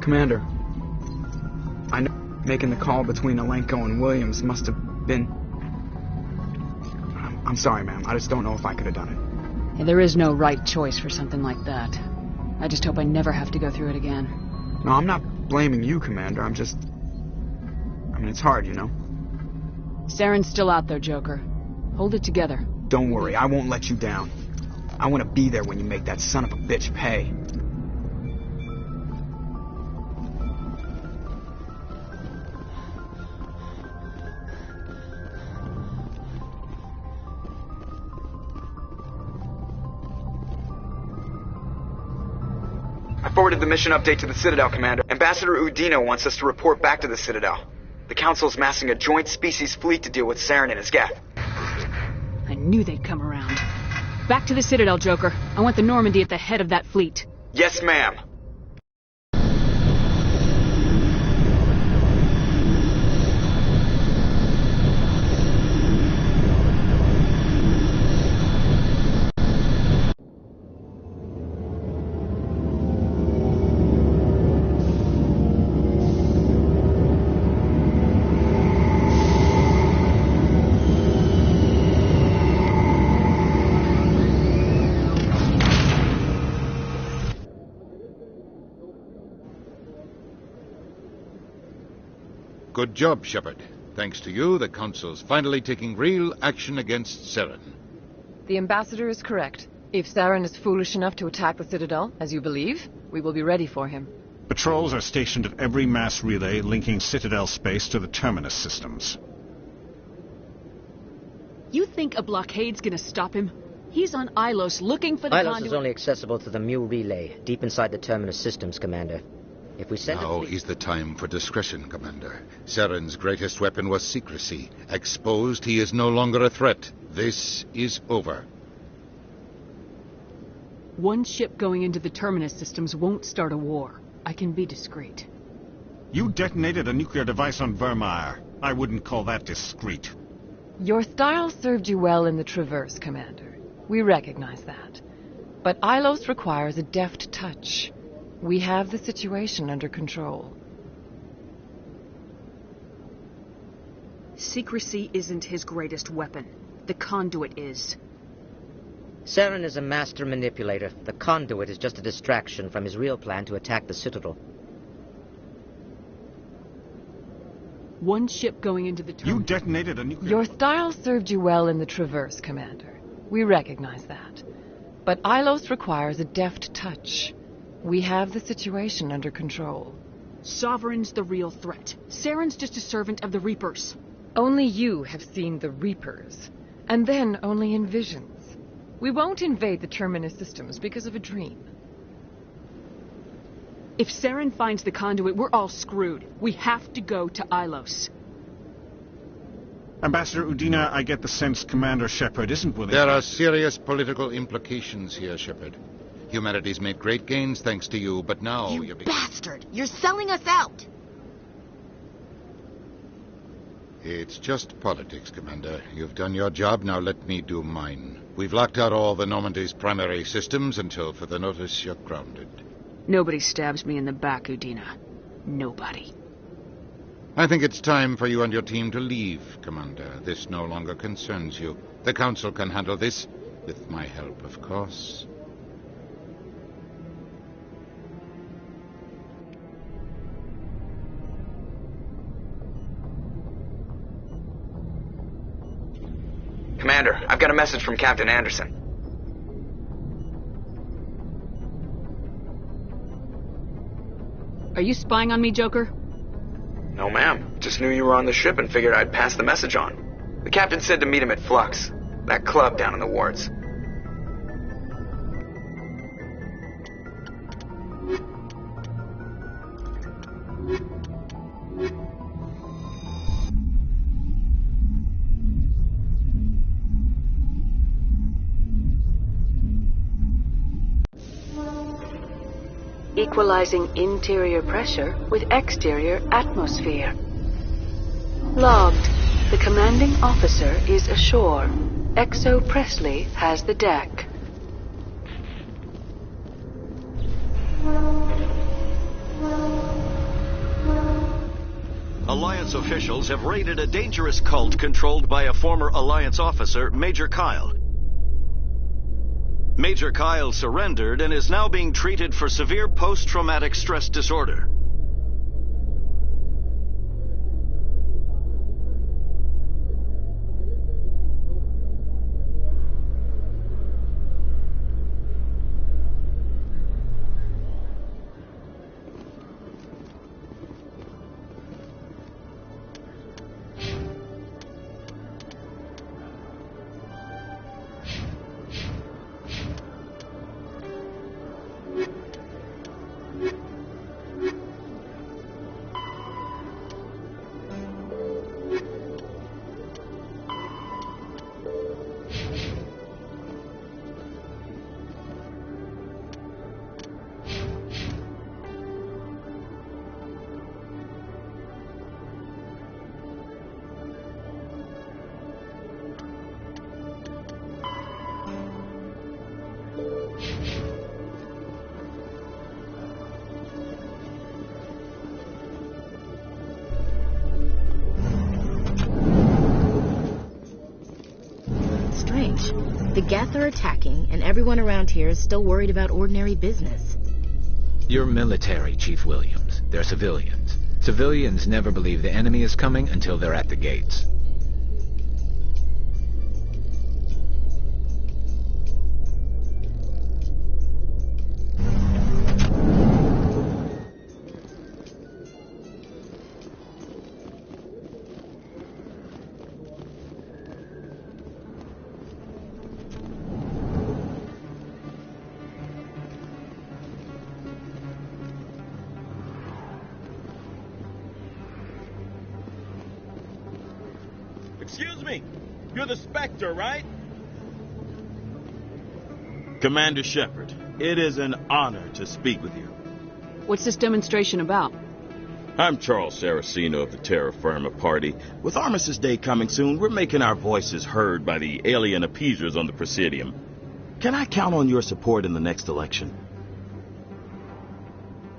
Commander, I know making the call between Alenko and Williams must have been... I'm sorry, ma'am. I just don't know if I could have done it. Yeah, there is no right choice for something like that. I just hope I never have to go through it again. No, I'm not blaming you, Commander. I'm just... I mean, it's hard, you know? Saren's still out there, Joker. Hold it together. Don't worry, I won't let you down. I want to be there when you make that son of a bitch pay. I forwarded the mission update to the Citadel, Commander. Ambassador Udina wants us to report back to the Citadel. The Council's massing a joint species fleet to deal with Saren and his geth. I knew they'd come around. Back to the Citadel, Joker. I want the Normandy at the head of that fleet. Yes, ma'am. Good job, Shepard. Thanks to you, the Council's finally taking real action against Saren. The Ambassador is correct. If Saren is foolish enough to attack the Citadel, as you believe, we will be ready for him. Patrols are stationed at every mass relay linking Citadel space to the Terminus systems. You think a blockade's gonna stop him? He's on Ilos looking for the Ilos conduit. is only accessible to the Mu relay, deep inside the Terminus systems, Commander. If we send Now is the time for discretion, Commander. Saren's greatest weapon was secrecy. Exposed, he is no longer a threat. This is over. One ship going into the Terminus systems won't start a war. I can be discreet. You detonated a nuclear device on Vermeer. I wouldn't call that discreet. Your style served you well in the Traverse, Commander. We recognize that. But Ilos requires a deft touch. We have the situation under control. Secrecy isn't his greatest weapon. The conduit is. Saren is a master manipulator. The conduit is just a distraction from his real plan to attack the Citadel. One ship going into the Terminus. You detonated a nuclear... Your style served you well in the Traverse, Commander. We recognize that. But Ilos requires a deft touch. We have the situation under control. Sovereign's the real threat. Saren's just a servant of the Reapers. Only you have seen the Reapers. And then only in visions. We won't invade the Terminus systems because of a dream. If Saren finds the conduit, we're all screwed. We have to go to Ilos. Ambassador Udina, I get the sense Commander Shepard isn't willing... There are serious political implications here, Shepard. Humanity's made great gains thanks to you, but now You bastard! You're selling us out! It's just politics, Commander. You've done your job, now let me do mine. We've locked out all the Normandy's primary systems until further notice you're grounded. Nobody stabs me in the back, Udina. Nobody. I think it's time for you and your team to leave, Commander. This no longer concerns you. The Council can handle this, with my help, of course. Commander, I've got a message from Captain Anderson. Are you spying on me, Joker? No, ma'am. Just knew you were on the ship and figured I'd pass the message on. The captain said to meet him at Flux, that club down in the wards. Equalizing interior pressure with exterior atmosphere. Logged. The commanding officer is ashore. Exo Presley has the deck. Alliance officials have raided a dangerous cult controlled by a former Alliance officer, Major Kyle. Major Kyle surrendered and is now being treated for severe post-traumatic stress disorder. The Geth are attacking, and everyone around here is still worried about ordinary business. You're military, Chief Williams. They're civilians. Civilians never believe the enemy is coming until they're at the gates. Excuse me, you're the Spectre, right? Commander Shepard, it is an honor to speak with you. What's this demonstration about? I'm Charles Saraceno of the Terra Firma Party. With Armistice Day coming soon, we're making our voices heard by the alien appeasers on the Presidium. Can I count on your support in the next election?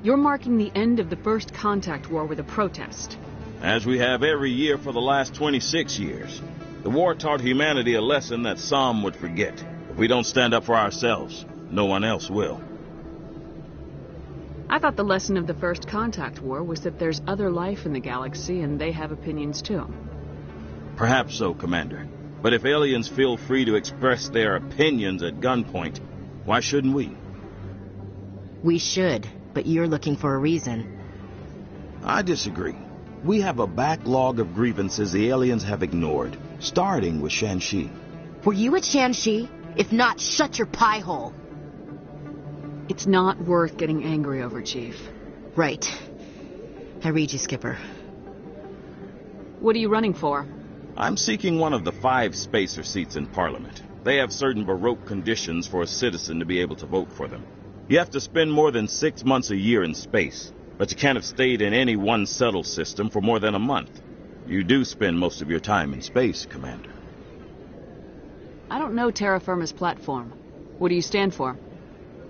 You're marking the end of the First Contact War with a protest. As we have every year for the last 26 years. The war taught humanity a lesson that some would forget. If we don't stand up for ourselves, no one else will. I thought the lesson of the First Contact War was that there's other life in the galaxy and they have opinions too. Perhaps so, Commander. But if aliens feel free to express their opinions at gunpoint, why shouldn't we? We should, but you're looking for a reason. I disagree. We have a backlog of grievances the aliens have ignored, starting with Shanxi. Were you at Shanxi? If not, shut your pie hole. It's not worth getting angry over, Chief. Right. I read you, Skipper. What are you running for? I'm seeking one of the 5 spacer seats in Parliament. They have certain Baroque conditions for a citizen to be able to vote for them. You have to spend more than 6 months a year in space. But you can't have stayed in any one settled system for more than a month. You do spend most of your time in space, Commander. I don't know Terra Firma's platform. What do you stand for?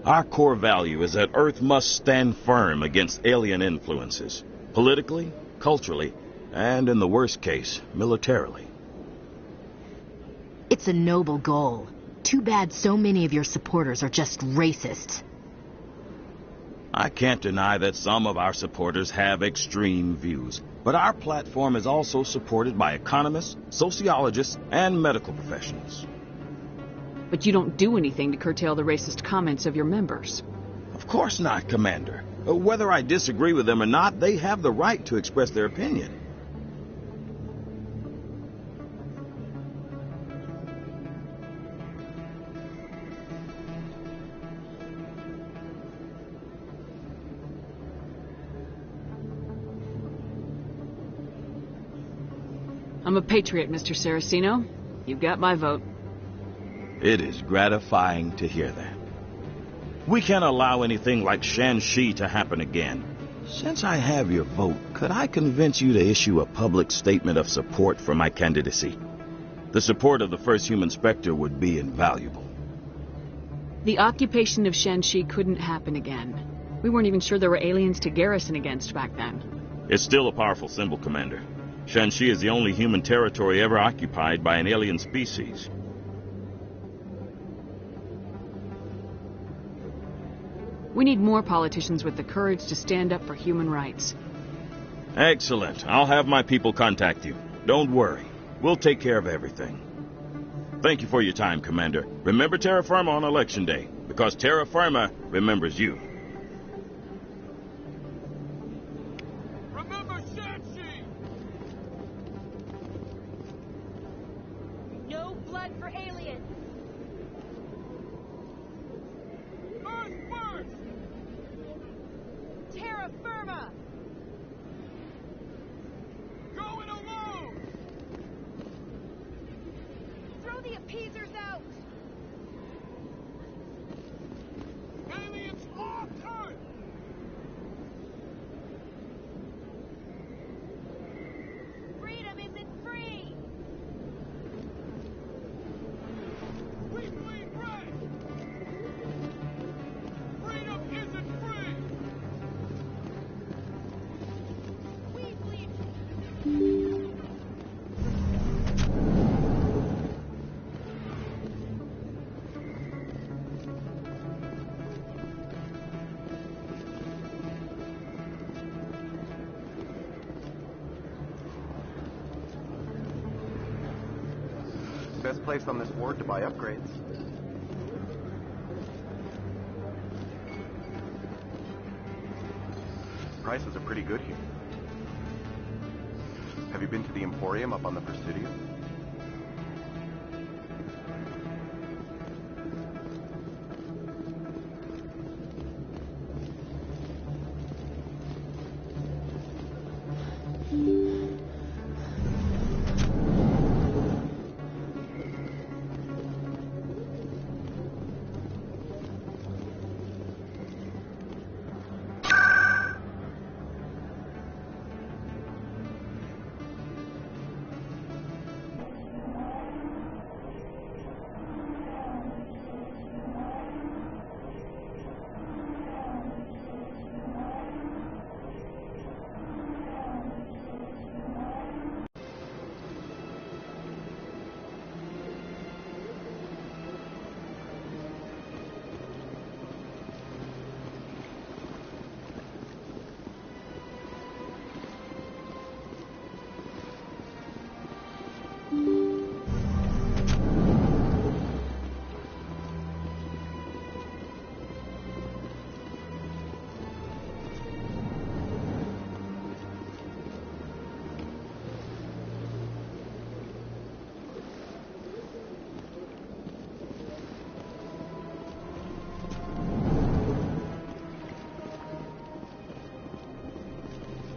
Our core value is that Earth must stand firm against alien influences. Politically, culturally, and in the worst case, militarily. It's a noble goal. Too bad so many of your supporters are just racists. I can't deny that some of our supporters have extreme views, but our platform is also supported by economists, sociologists, and medical professionals. But you don't do anything to curtail the racist comments of your members. Of course not, Commander. Whether I disagree with them or not, they have the right to express their opinion. I'm a patriot, Mr. Saraceno. You've got my vote. It is gratifying to hear that. We can't allow anything like Shanxi to happen again. Since I have your vote, could I convince you to issue a public statement of support for my candidacy? The support of the first human Spectre would be invaluable. The occupation of Shanxi couldn't happen again. We weren't even sure there were aliens to garrison against back then. It's still a powerful symbol, Commander. Shanxi is the only human territory ever occupied by an alien species. We need more politicians with the courage to stand up for human rights. Excellent. I'll have my people contact you. Don't worry. We'll take care of everything. Thank you for your time, Commander. Remember Terra Firma on Election Day, because Terra Firma remembers you. Remember Shanxi! No blood for aliens! Earth first! Terra Firma! Going alone! Throw the appeasers out! Aliens off Earth! Freedom isn't free! We bleed red! Freedom isn't free! We bleed... Best place on this board to buy upgrades. Prices are pretty good here. Have you been to the Emporium up on the Presidio?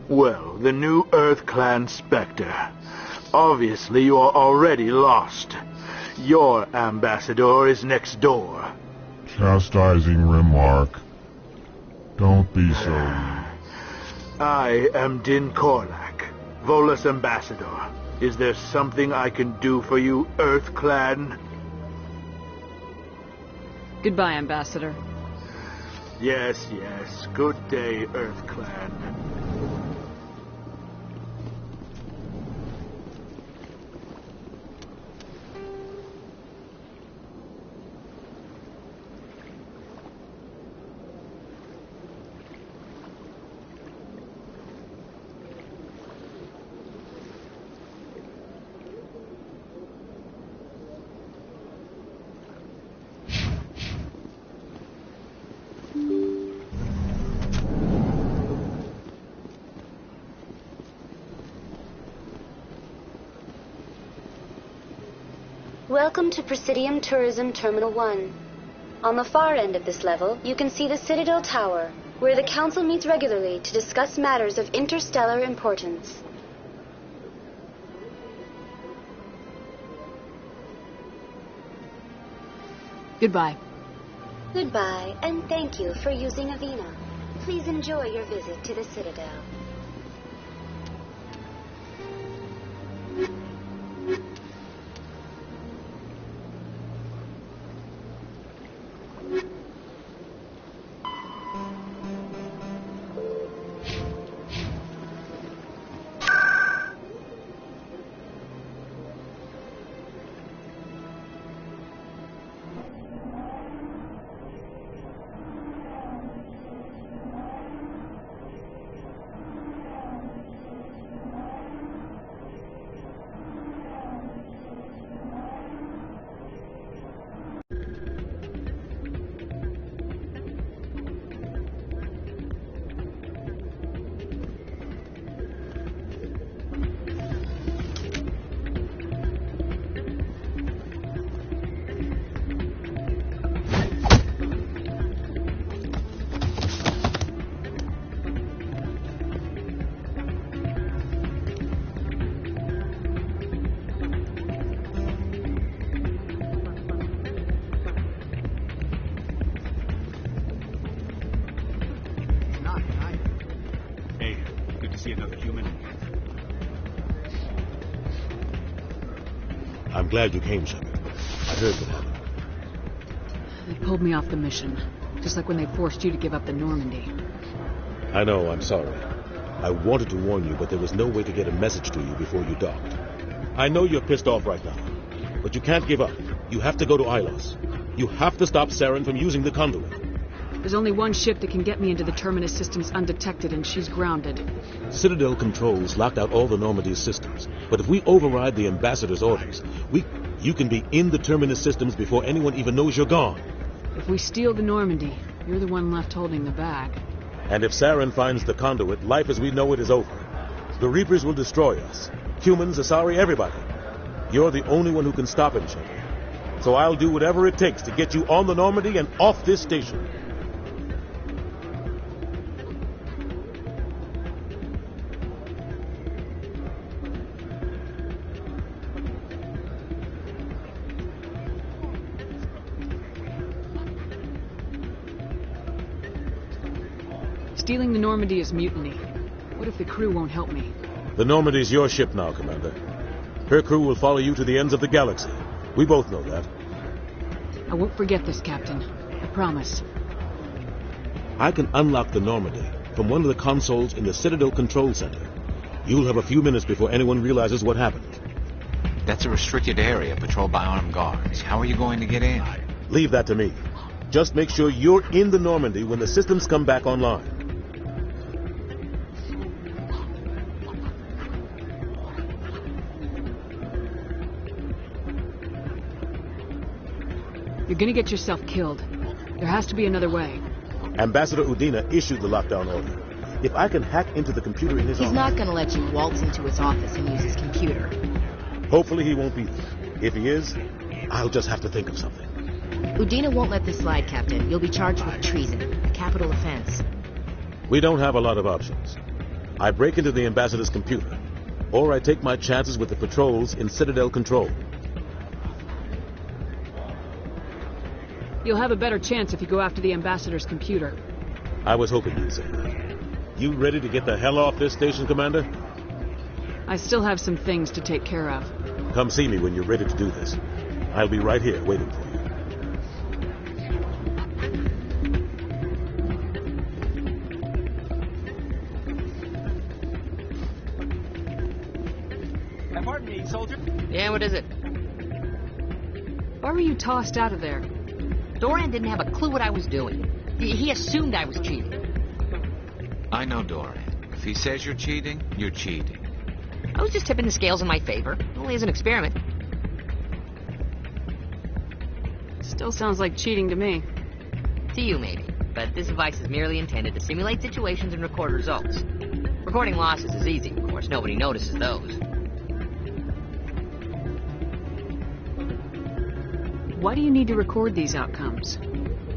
Well, the new Earth Clan Spectre. Obviously, you are already lost. Your ambassador is next door. Chastising remark. Don't be so I am Din Korlak, Volus ambassador. Is there something I can do for you, Earth Clan? Goodbye, Ambassador. Yes, yes. Good day, Earth Clan. Welcome to Presidium Tourism Terminal 1. On the far end of this level, you can see the Citadel Tower, where the Council meets regularly to discuss matters of interstellar importance. Goodbye. Goodbye, and thank you for using Avena. Please enjoy your visit to the Citadel. I'm glad you came, Shepard. I heard what happened. They pulled me off the mission, just like when they forced you to give up the Normandy. I know, I'm sorry. I wanted to warn you, but there was no way to get a message to you before you docked. I know you're pissed off right now, but you can't give up. You have to go to Ilos. You have to stop Saren from using the conduit. There's only one ship that can get me into the Terminus systems undetected, and she's grounded. Citadel controls locked out all the Normandy's systems, but if we override the Ambassador's orders, you can be in the Terminus systems before anyone even knows you're gone. If we steal the Normandy, you're the one left holding the bag. And if Saren finds the conduit, life as we know it is over. The Reapers will destroy us. Humans, Asari, everybody. You're the only one who can stop him, Shepard. So I'll do whatever it takes to get you on the Normandy and off this station. Stealing the Normandy is mutiny. What if the crew won't help me? The Normandy's your ship now, Commander. Her crew will follow you to the ends of the galaxy. We both know that. I won't forget this, Captain. I promise. I can unlock the Normandy from one of the consoles in the Citadel Control Center. You'll have a few minutes before anyone realizes what happened. That's a restricted area patrolled by armed guards. How are you going to get in? Leave that to me. Just make sure you're in the Normandy when the systems come back online. You're gonna get yourself killed. There has to be another way. Ambassador Udina issued the lockdown order. If I can hack into the computer in his office... He's not gonna let you waltz into his office and use his computer. Hopefully he won't be there. If he is, I'll just have to think of something. Udina won't let this slide, Captain. You'll be charged with treason, a capital offense. We don't have a lot of options. I break into the Ambassador's computer, or I take my chances with the patrols in Citadel Control. You'll have a better chance if you go after the Ambassador's computer. I was hoping you'd say that. You ready to get the hell off this station, Commander? I still have some things to take care of. Come see me when you're ready to do this. I'll be right here waiting for you. Pardon me, soldier. Yeah, what is it? Why were you tossed out of there? Doran didn't have a clue what I was doing. He assumed I was cheating. I know Doran. If he says you're cheating, you're cheating. I was just tipping the scales in my favor. Only as an experiment. Still sounds like cheating to me. To you, maybe. But this device is merely intended to simulate situations and record results. Recording losses is easy, of course. Nobody notices those. Why do you need to record these outcomes?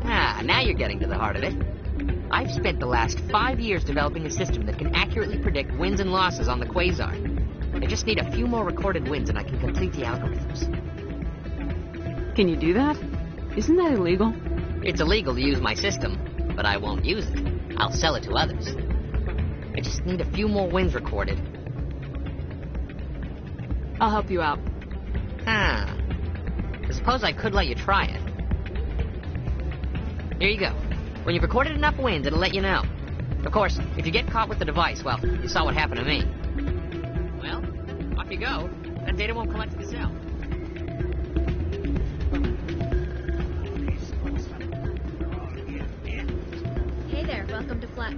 Ah, now you're getting to the heart of it. I've spent the last 5 years developing a system that can accurately predict wins and losses on the Quasar. I just need a few more recorded wins and I can complete the algorithms. Can you do that? Isn't that illegal? It's illegal to use my system, but I won't use it. I'll sell it to others. I just need a few more wins recorded. I'll help you out. Ah. I suppose I could let you try it. Here you go. When you've recorded enough wins, it'll let you know. Of course, if you get caught with the device, well, you saw what happened to me. Well, off you go. That data won't collect itself. Hey there, welcome to Flex.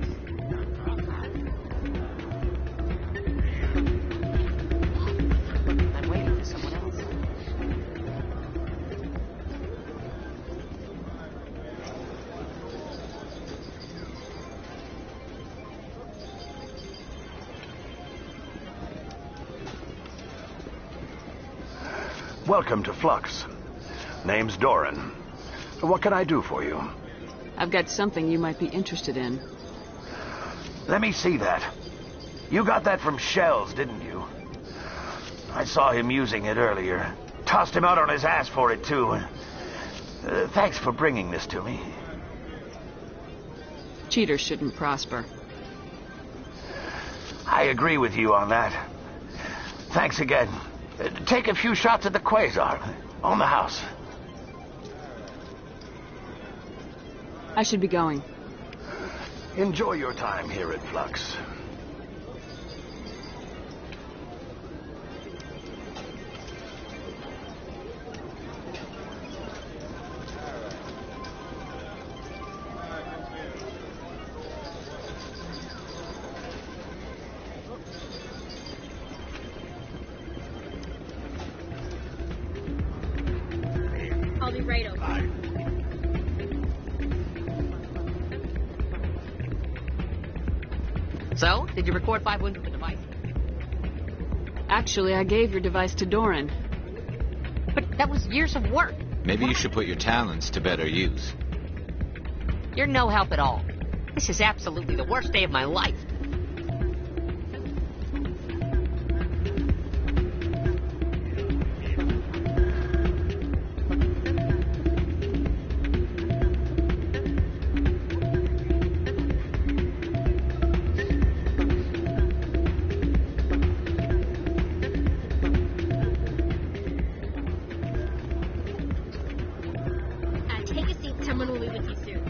I'm waiting for someone else. Welcome to Flux. Name's Doran. What can I do for you? I've got something you might be interested in. Let me see that. You got that from Shells, didn't you? I saw him using it earlier. Tossed him out on his ass for it, too. Thanks for bringing this to me. Cheaters shouldn't prosper. I agree with you on that. Thanks again. Take a few shots at the quasar. On the house. I should be going. Enjoy your time here at Flux. I'll be right over. So, did you record 5 wins with the device? Actually, I gave your device to Doran. But that was years of work. Maybe you should put your talents to better use. You're no help at all. This is absolutely the worst day of my life. Take a seat. Someone will be with you soon.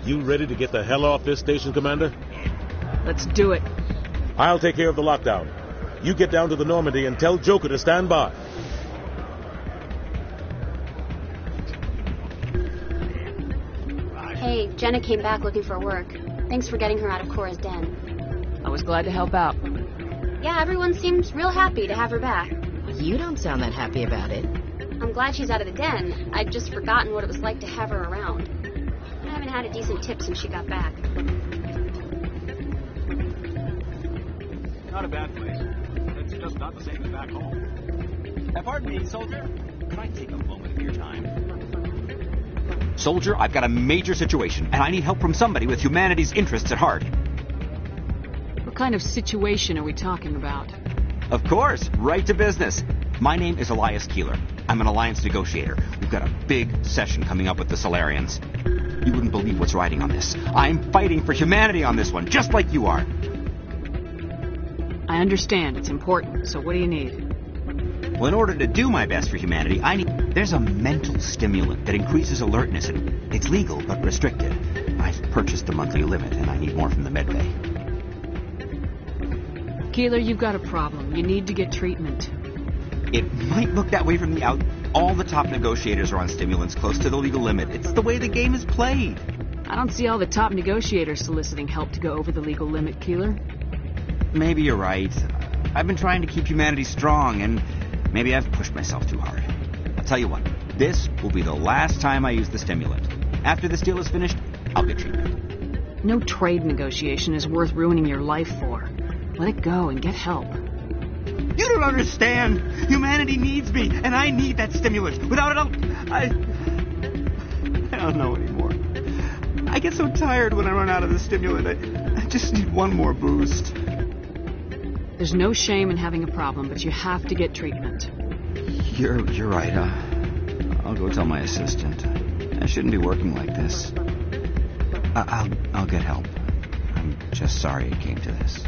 You ready to get the hell off this station, Commander? Let's do it. I'll take care of the lockdown. You get down to the Normandy and tell Joker to stand by. Hey, Jenna came back looking for work. Thanks for getting her out of Cora's den. I was glad to help out. Yeah, everyone seems real happy to have her back. You don't sound that happy about it. I'm glad she's out of the den. I'd just forgotten what it was like to have her around. I haven't had a decent tip since she got back. Not a bad place. It's just not the same as back home. Pardon me, soldier. Can I take a moment of your time? Soldier, I've got a major situation, and I need help from somebody with humanity's interests at heart. What kind of situation are we talking about? Of course, right to business. My name is Elias Keeler. I'm an alliance negotiator. We've got a big session coming up with the Solarians. You wouldn't believe what's riding on this. I'm fighting for humanity on this one, just like you are. I understand. It's important. So what do you need? Well, in order to do my best for humanity, there's a mental stimulant that increases alertness, and it's legal but restricted. I've purchased the monthly limit, and I need more from the medbay. Keeler, you've got a problem. You need to get treatment. It might look that way from the out. All the top negotiators are on stimulants close to the legal limit. It's the way the game is played. I don't see all the top negotiators soliciting help to go over the legal limit, Keeler. Maybe you're right. I've been trying to keep humanity strong, and maybe I've pushed myself too hard. I'll tell you what, this will be the last time I use the stimulant. After this deal is finished, I'll get treatment. No trade negotiation is worth ruining your life for. Let it go and get help. You don't understand. Humanity needs me, and I need that stimulant. Without it, I don't know anymore. I get so tired when I run out of the stimulant. I just need one more boost. There's no shame in having a problem, but you have to get treatment. You're right. I'll go tell my assistant. I shouldn't be working like this. I'll get help. I'm just sorry it came to this.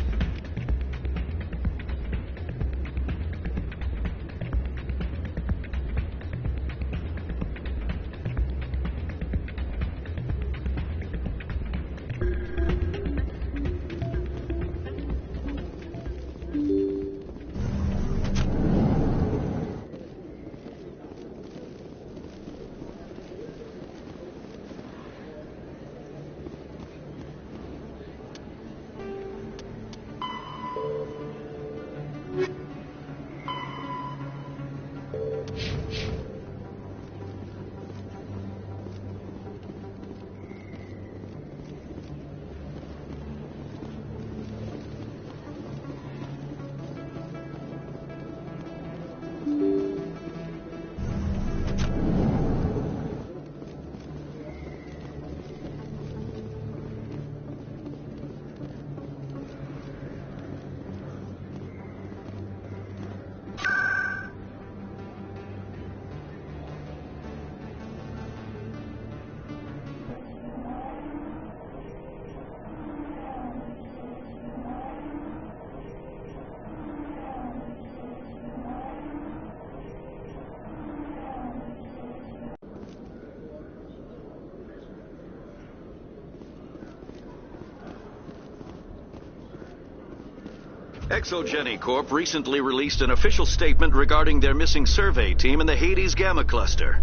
Exogeny Corp recently released an official statement regarding their missing survey team in the Hades Gamma Cluster.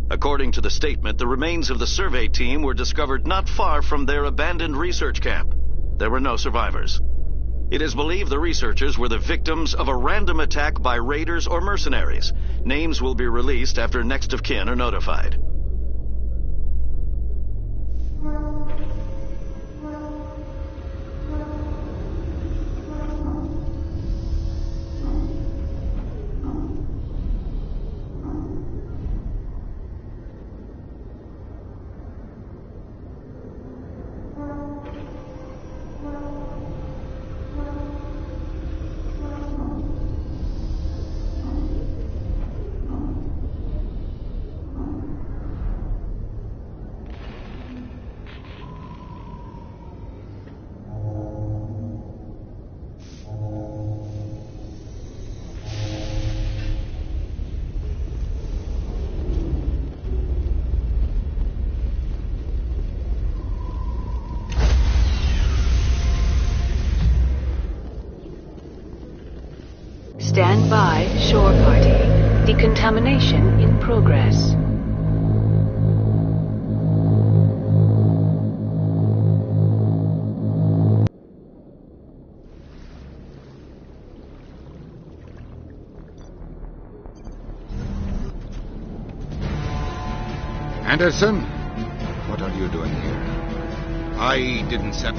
According to the statement, the remains of the survey team were discovered not far from their abandoned research camp. There were no survivors. It is believed the researchers were the victims of a random attack by raiders or mercenaries. Names will be released after next of kin are notified. Stand by, shore party. Decontamination in progress. Anderson, what are you doing here? I didn't set...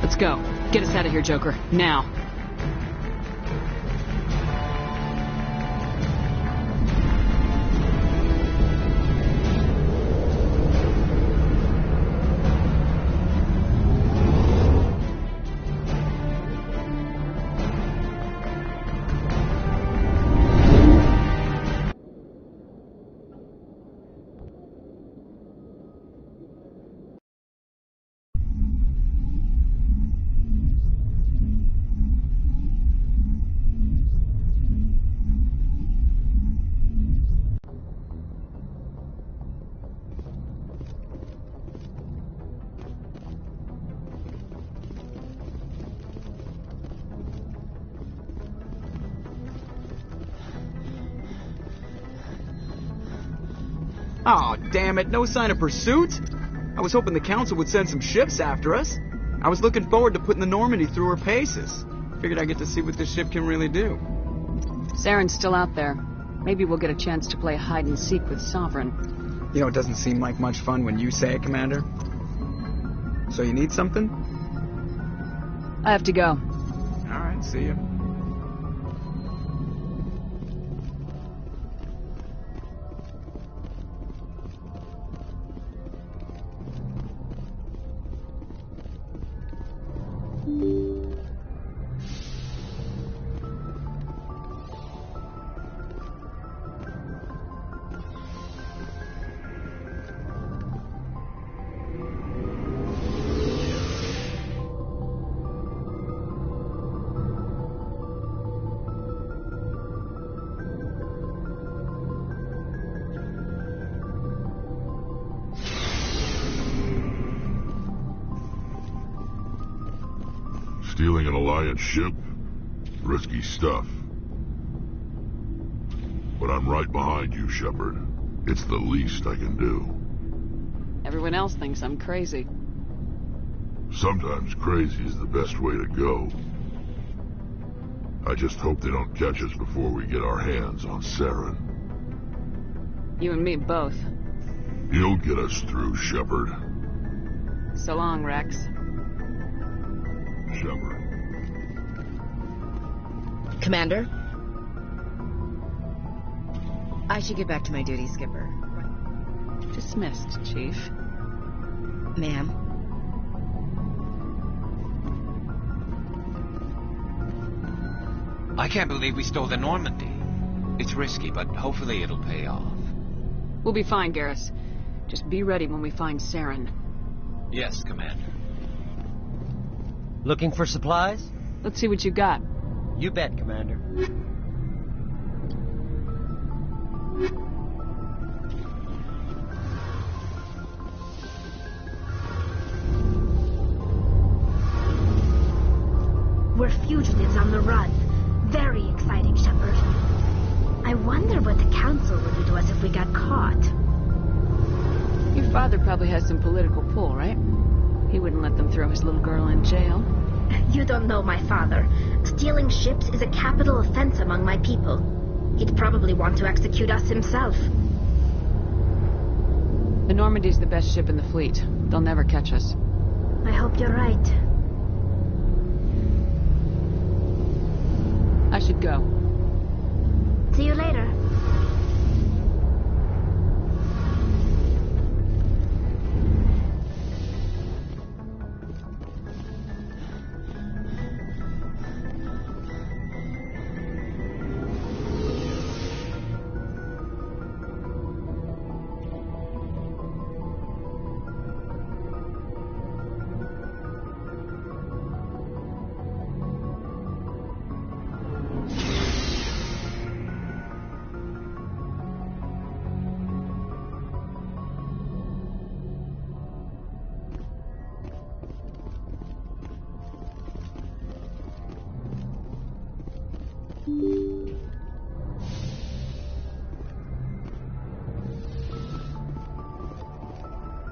Let's go. Get us out of here, Joker. Now. Aw, damn it, no sign of pursuit? I was hoping the council would send some ships after us. I was looking forward to putting the Normandy through her paces. Figured I'd get to see what this ship can really do. Saren's still out there. Maybe we'll get a chance to play hide and seek with Sovereign. You know, it doesn't seem like much fun when you say it, Commander. So you need something? I have to go. Alright, see ya. Stealing an Alliance ship? Risky stuff. But I'm right behind you, Shepard. It's the least I can do. Everyone else thinks I'm crazy. Sometimes crazy is the best way to go. I just hope they don't catch us before we get our hands on Saren. You and me both. You'll get us through, Shepard. So long, Rex. Shepard. Commander? I should get back to my duty, Skipper. Dismissed, Chief. Ma'am? I can't believe we stole the Normandy. It's risky, but hopefully it'll pay off. We'll be fine, Garrus. Just be ready when we find Saren. Yes, Commander. Looking for supplies? Let's see what you got. You bet, Commander. We're fugitives on the run. Very exciting, Shepard. I wonder what the Council would do to us if we got caught. Your father probably has some political pull, right? He wouldn't let them throw his little girl in jail. You don't know my father. Stealing ships is a capital offense among my people. He'd probably want to execute us himself. The Normandy's the best ship in the fleet. They'll never catch us. I hope you're right. I should go. See you later.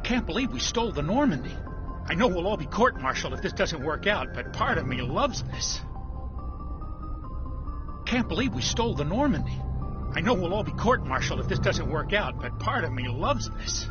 Can't believe we stole the Normandy. I know we'll all be court-martialed if this doesn't work out, but part of me loves this. Can't believe we stole the Normandy. I know we'll all be court-martialed if this doesn't work out, but part of me loves this.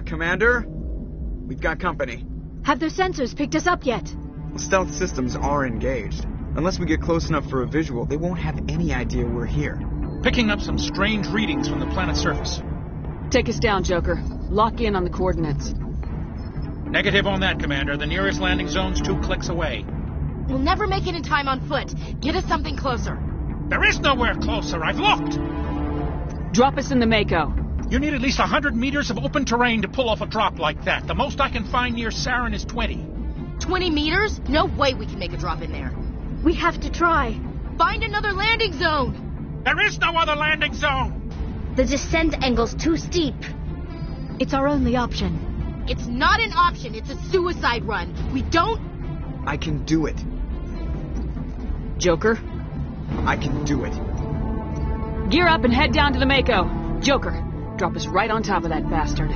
Commander? We've got company. Have their sensors picked us up yet? Stealth systems are engaged. Unless we get close enough for a visual, they won't have any idea we're here. Picking up some strange readings from the planet's surface. Take us down, Joker. Lock in on the coordinates. Negative on that, Commander. The nearest landing zone's 2 clicks away. We'll never make it in time on foot. Get us something closer. There is nowhere closer. I've looked. Drop us in the Mako. You need at least 100 meters of open terrain to pull off a drop like that. The most I can find near Saren is 20. 20 meters? No way we can make a drop in there. We have to try. Find another landing zone. There is no other landing zone. The descent angle's too steep. It's our only option. It's not an option. It's a suicide run. We don't... I can do it. Joker? I can do it. Gear up and head down to the Mako. Joker, drop us right on top of that bastard.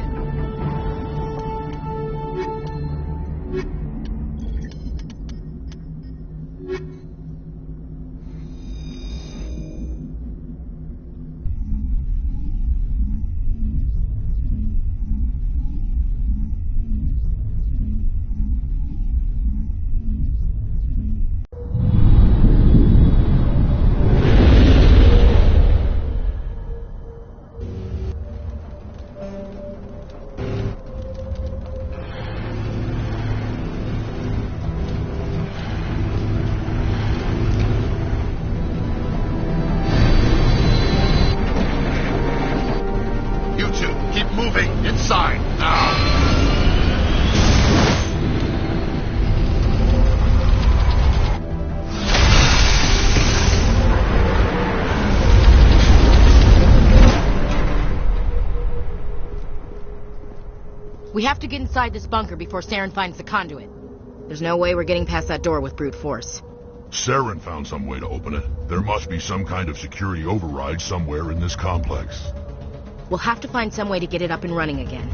We have to get inside this bunker before Saren finds the conduit. There's no way we're getting past that door with brute force. Saren found some way to open it. There must be some kind of security override somewhere in this complex. We'll have to find some way to get it up and running again.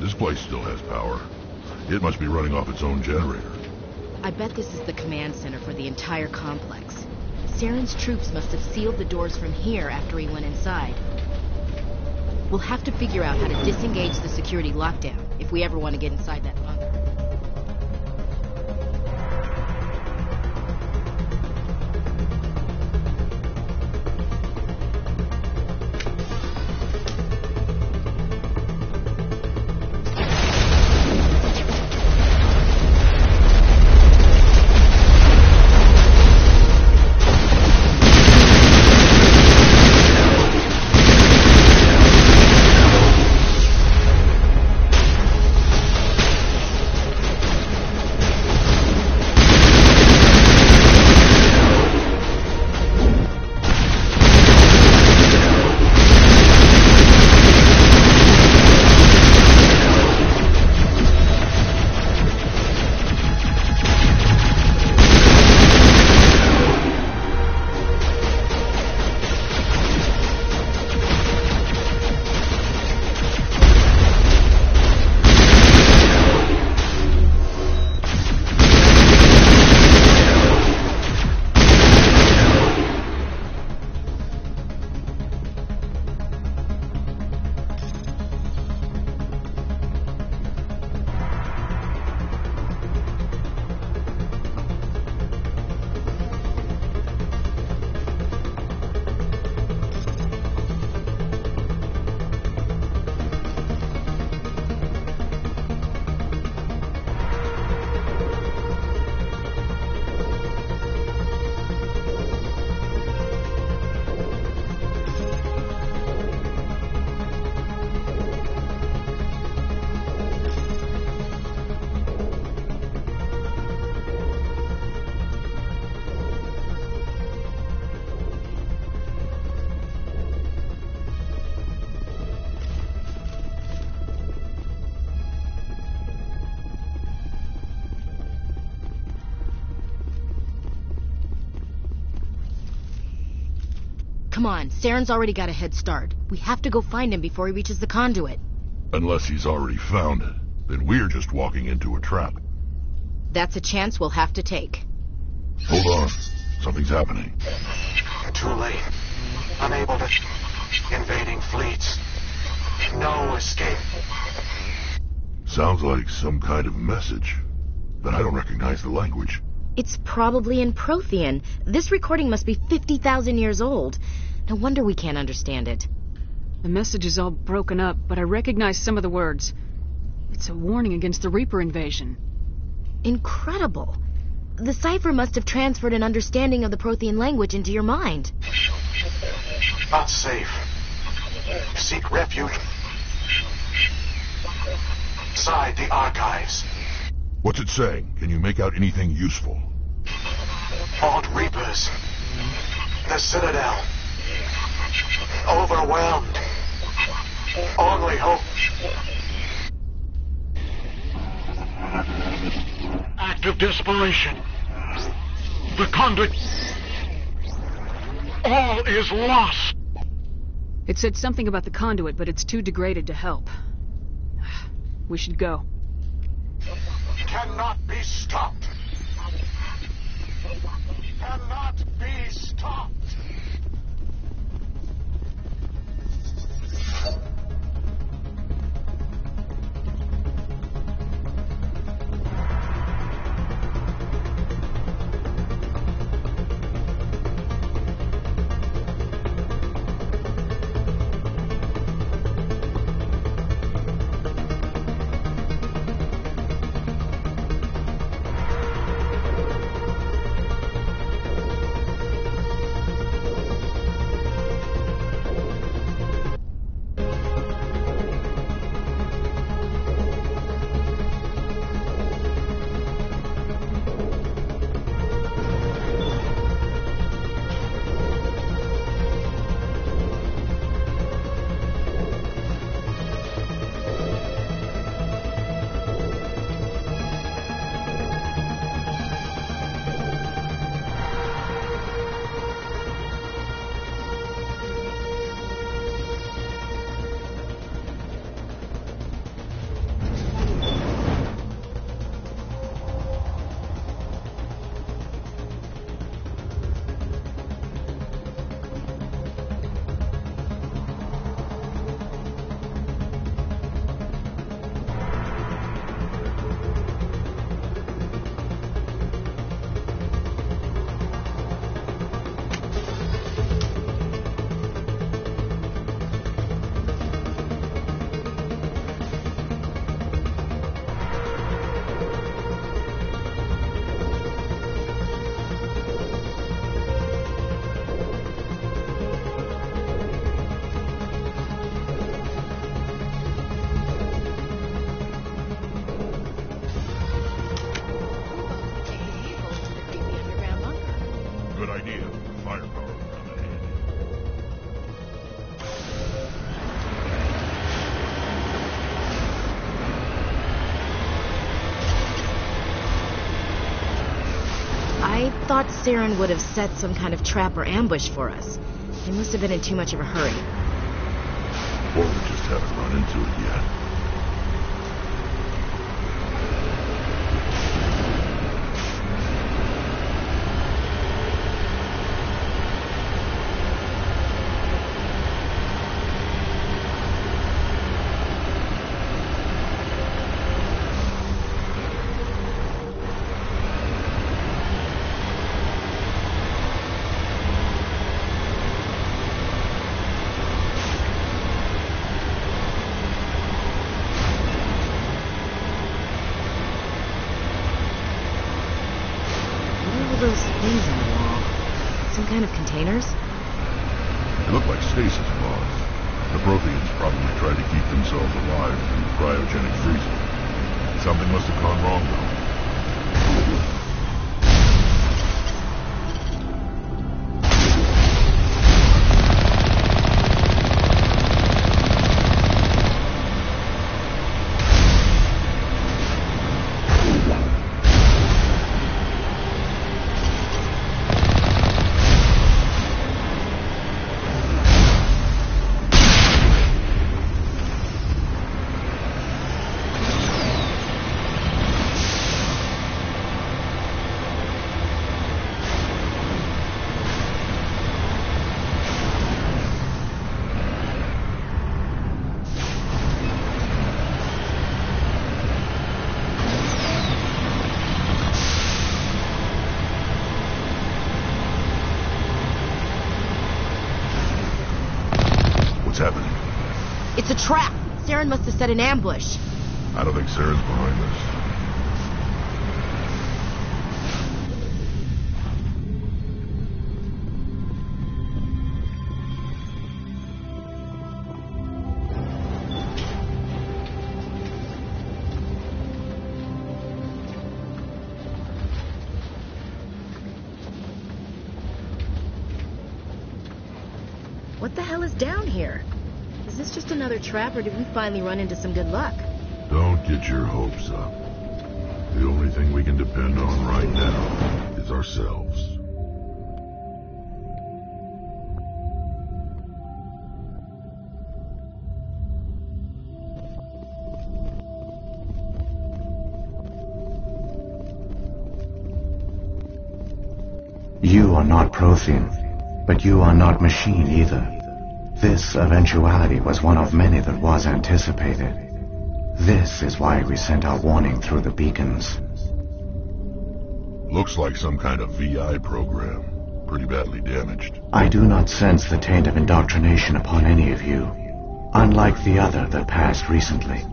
This place still has power. It must be running off its own generator. I bet this is the command center for the entire complex. Saren's troops must have sealed the doors from here after he went inside. We'll have to figure out how to disengage the security lockdown if we ever want to get inside that bunker. Come on, Saren's already got a head start. We have to go find him before he reaches the conduit. Unless he's already found it, then we're just walking into a trap. That's a chance we'll have to take. Hold on. Something's happening. Too late. Unable to... Invading fleets. No escape. Sounds like some kind of message, but I don't recognize the language. It's probably in Prothean. This recording must be 50,000 years old. No wonder we can't understand it. The message is all broken up, but I recognize some of the words. It's a warning against the Reaper invasion. Incredible. The cipher must have transferred an understanding of the Prothean language into your mind. Not safe. Seek refuge inside the archives. What's it saying? Can you make out anything useful? Old Reapers. The Citadel. Overwhelmed. Only hope. Act of desperation. The conduit. All is lost. It said something about the conduit, but it's too degraded to help. We should go. Cannot be stopped. Cannot be stopped. I thought Saren would have set some kind of trap or ambush for us. He must have been in too much of a hurry. Or we just haven't run into it yet. Those things on the wall. Some kind of containers? They look like stasis pods. The Protheans probably tried to keep themselves alive through cryogenic freezing. Something must have gone wrong, though. Happening? It's a trap! Saren must have set an ambush. I don't think Saren's behind this. What the hell is down here? Is this just another trap, or did we finally run into some good luck? Don't get your hopes up. The only thing we can depend on right now is ourselves. You are not Prothean, but you are not machine either. This eventuality was one of many that was anticipated. This is why we sent our warning through the beacons. Looks like some kind of VI program. Pretty badly damaged. I do not sense the taint of indoctrination upon any of you. Unlike the other that passed recently.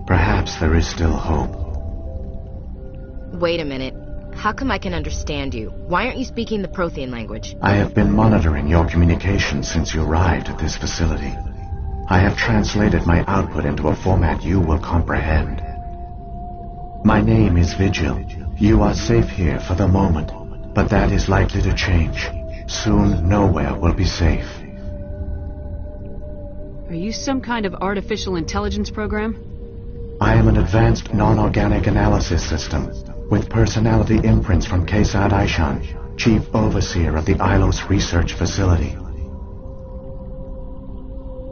Perhaps there is still hope. Wait a minute. How come I can understand you? Why aren't you speaking the Prothean language? I have been monitoring your communications since you arrived at this facility. I have translated my output into a format you will comprehend. My name is Vigil. You are safe here for the moment, but that is likely to change. Soon, nowhere will be safe. Are you some kind of artificial intelligence program? I am an advanced non-organic analysis system, with personality imprints from Kesad Aishan, Chief Overseer of the Ilos Research Facility.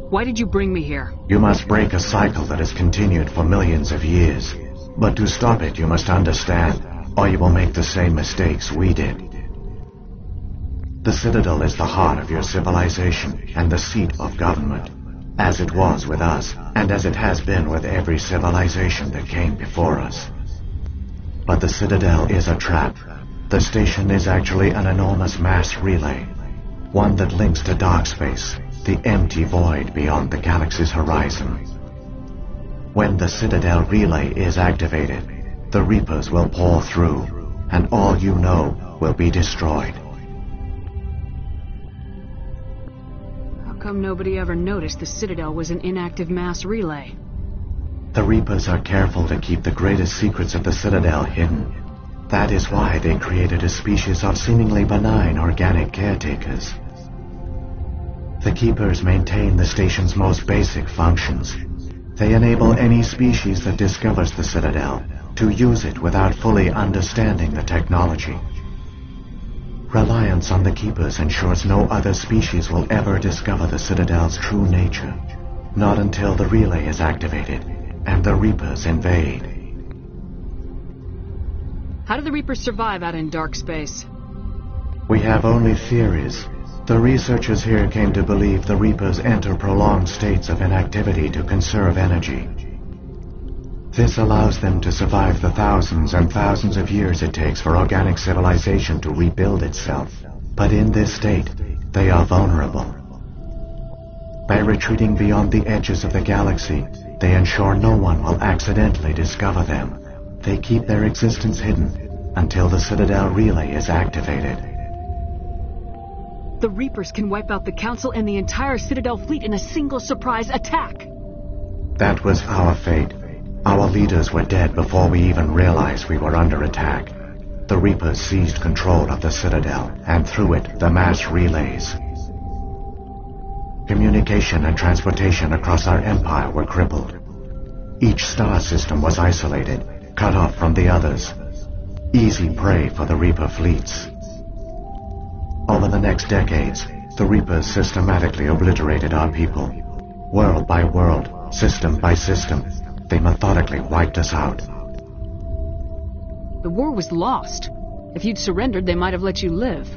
Why did you bring me here? You must break a cycle that has continued for millions of years. But to stop it, you must understand, or you will make the same mistakes we did. The Citadel is the heart of your civilization and the seat of government, as it was with us, and as it has been with every civilization that came before us. But the Citadel is a trap. The station is actually an enormous mass relay, one that links to dark space, the empty void beyond the galaxy's horizon. When the Citadel relay is activated, the Reapers will pour through, and all you know will be destroyed. How come nobody ever noticed the Citadel was an inactive mass relay? The Reapers are careful to keep the greatest secrets of the Citadel hidden. That is why they created a species of seemingly benign organic caretakers. The Keepers maintain the station's most basic functions. They enable any species that discovers the Citadel to use it without fully understanding the technology. Reliance on the Keepers ensures no other species will ever discover the Citadel's true nature. Not until the relay is activated and the Reapers invade. How do the Reapers survive out in dark space? We have only theories. The researchers here came to believe the Reapers enter prolonged states of inactivity to conserve energy. This allows them to survive the thousands and thousands of years it takes for organic civilization to rebuild itself. But in this state, they are vulnerable. By retreating beyond the edges of the galaxy, they ensure no one will accidentally discover them. They keep their existence hidden until the Citadel relay is activated. The Reapers can wipe out the Council and the entire Citadel fleet in a single surprise attack. That was our fate. Our leaders were dead before we even realized we were under attack. The Reapers seized control of the Citadel, and through it, the mass relays. Communication and transportation across our empire were crippled. Each star system was isolated, cut off from the others. Easy prey for the Reaper fleets. Over the next decades, the Reapers systematically obliterated our people. World by world, system by system, they methodically wiped us out. The war was lost. If you'd surrendered, they might have let you live.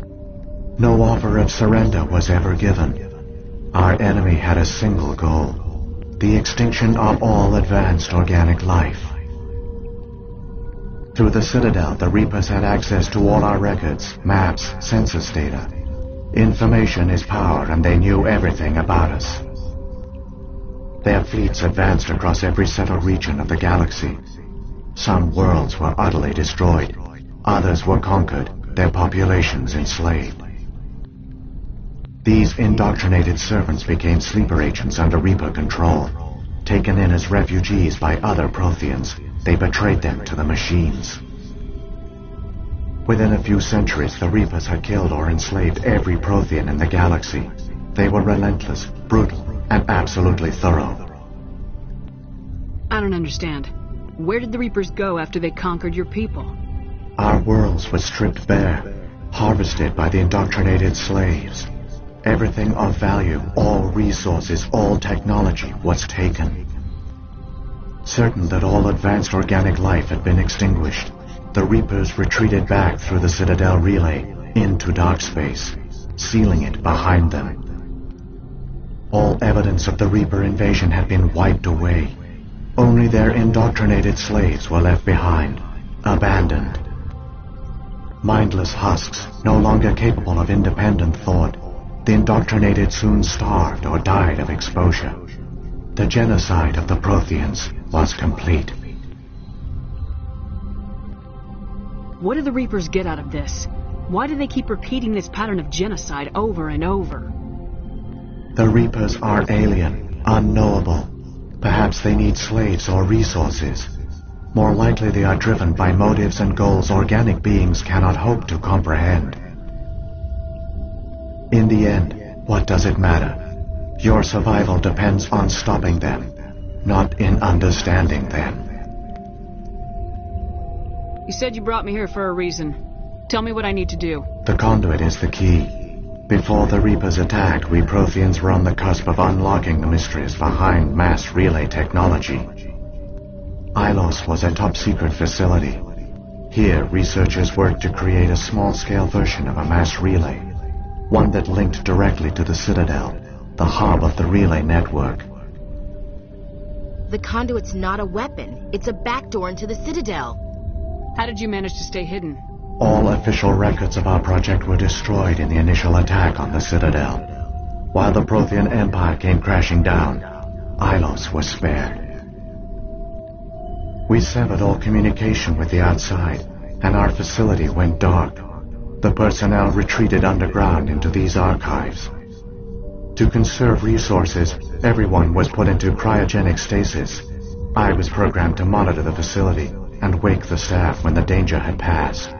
No offer of surrender was ever given. Our enemy had a single goal: the extinction of all advanced organic life. Through the Citadel, the Reapers had access to all our records, maps, census data. Information is power, and they knew everything about us. Their fleets advanced across every settled region of the galaxy. Some worlds were utterly destroyed. Others were conquered, their populations enslaved. These indoctrinated servants became sleeper agents under Reaper control. Taken in as refugees by other Protheans, they betrayed them to the machines. Within a few centuries, the Reapers had killed or enslaved every Prothean in the galaxy. They were relentless, brutal, and absolutely thorough. I don't understand. Where did the Reapers go after they conquered your people? Our worlds were stripped bare, harvested by the indoctrinated slaves. Everything of value, all resources, all technology was taken. Certain that all advanced organic life had been extinguished, the Reapers retreated back through the Citadel relay into dark space, sealing it behind them. All evidence of the Reaper invasion had been wiped away. Only their indoctrinated slaves were left behind, abandoned. Mindless husks, no longer capable of independent thought, the indoctrinated soon starved or died of exposure. The genocide of the Protheans was complete. What do the Reapers get out of this? Why do they keep repeating this pattern of genocide over and over? The Reapers are alien, unknowable. Perhaps they need slaves or resources. More likely they are driven by motives and goals organic beings cannot hope to comprehend. In the end, what does it matter? Your survival depends on stopping them, not in understanding them. You said you brought me here for a reason. Tell me what I need to do. The conduit is the key. Before the Reapers attacked, we Protheans were on the cusp of unlocking the mysteries behind mass relay technology. Ilos was a top-secret facility. Here, researchers worked to create a small-scale version of a mass relay, one that linked directly to the Citadel, the hub of the relay network. The conduit's not a weapon. It's a backdoor into the Citadel. How did you manage to stay hidden? All official records of our project were destroyed in the initial attack on the Citadel. While the Prothean Empire came crashing down, Ilos was spared. We severed all communication with the outside, and our facility went dark. The personnel retreated underground into these archives. To conserve resources, everyone was put into cryogenic stasis. I was programmed to monitor the facility and wake the staff when the danger had passed.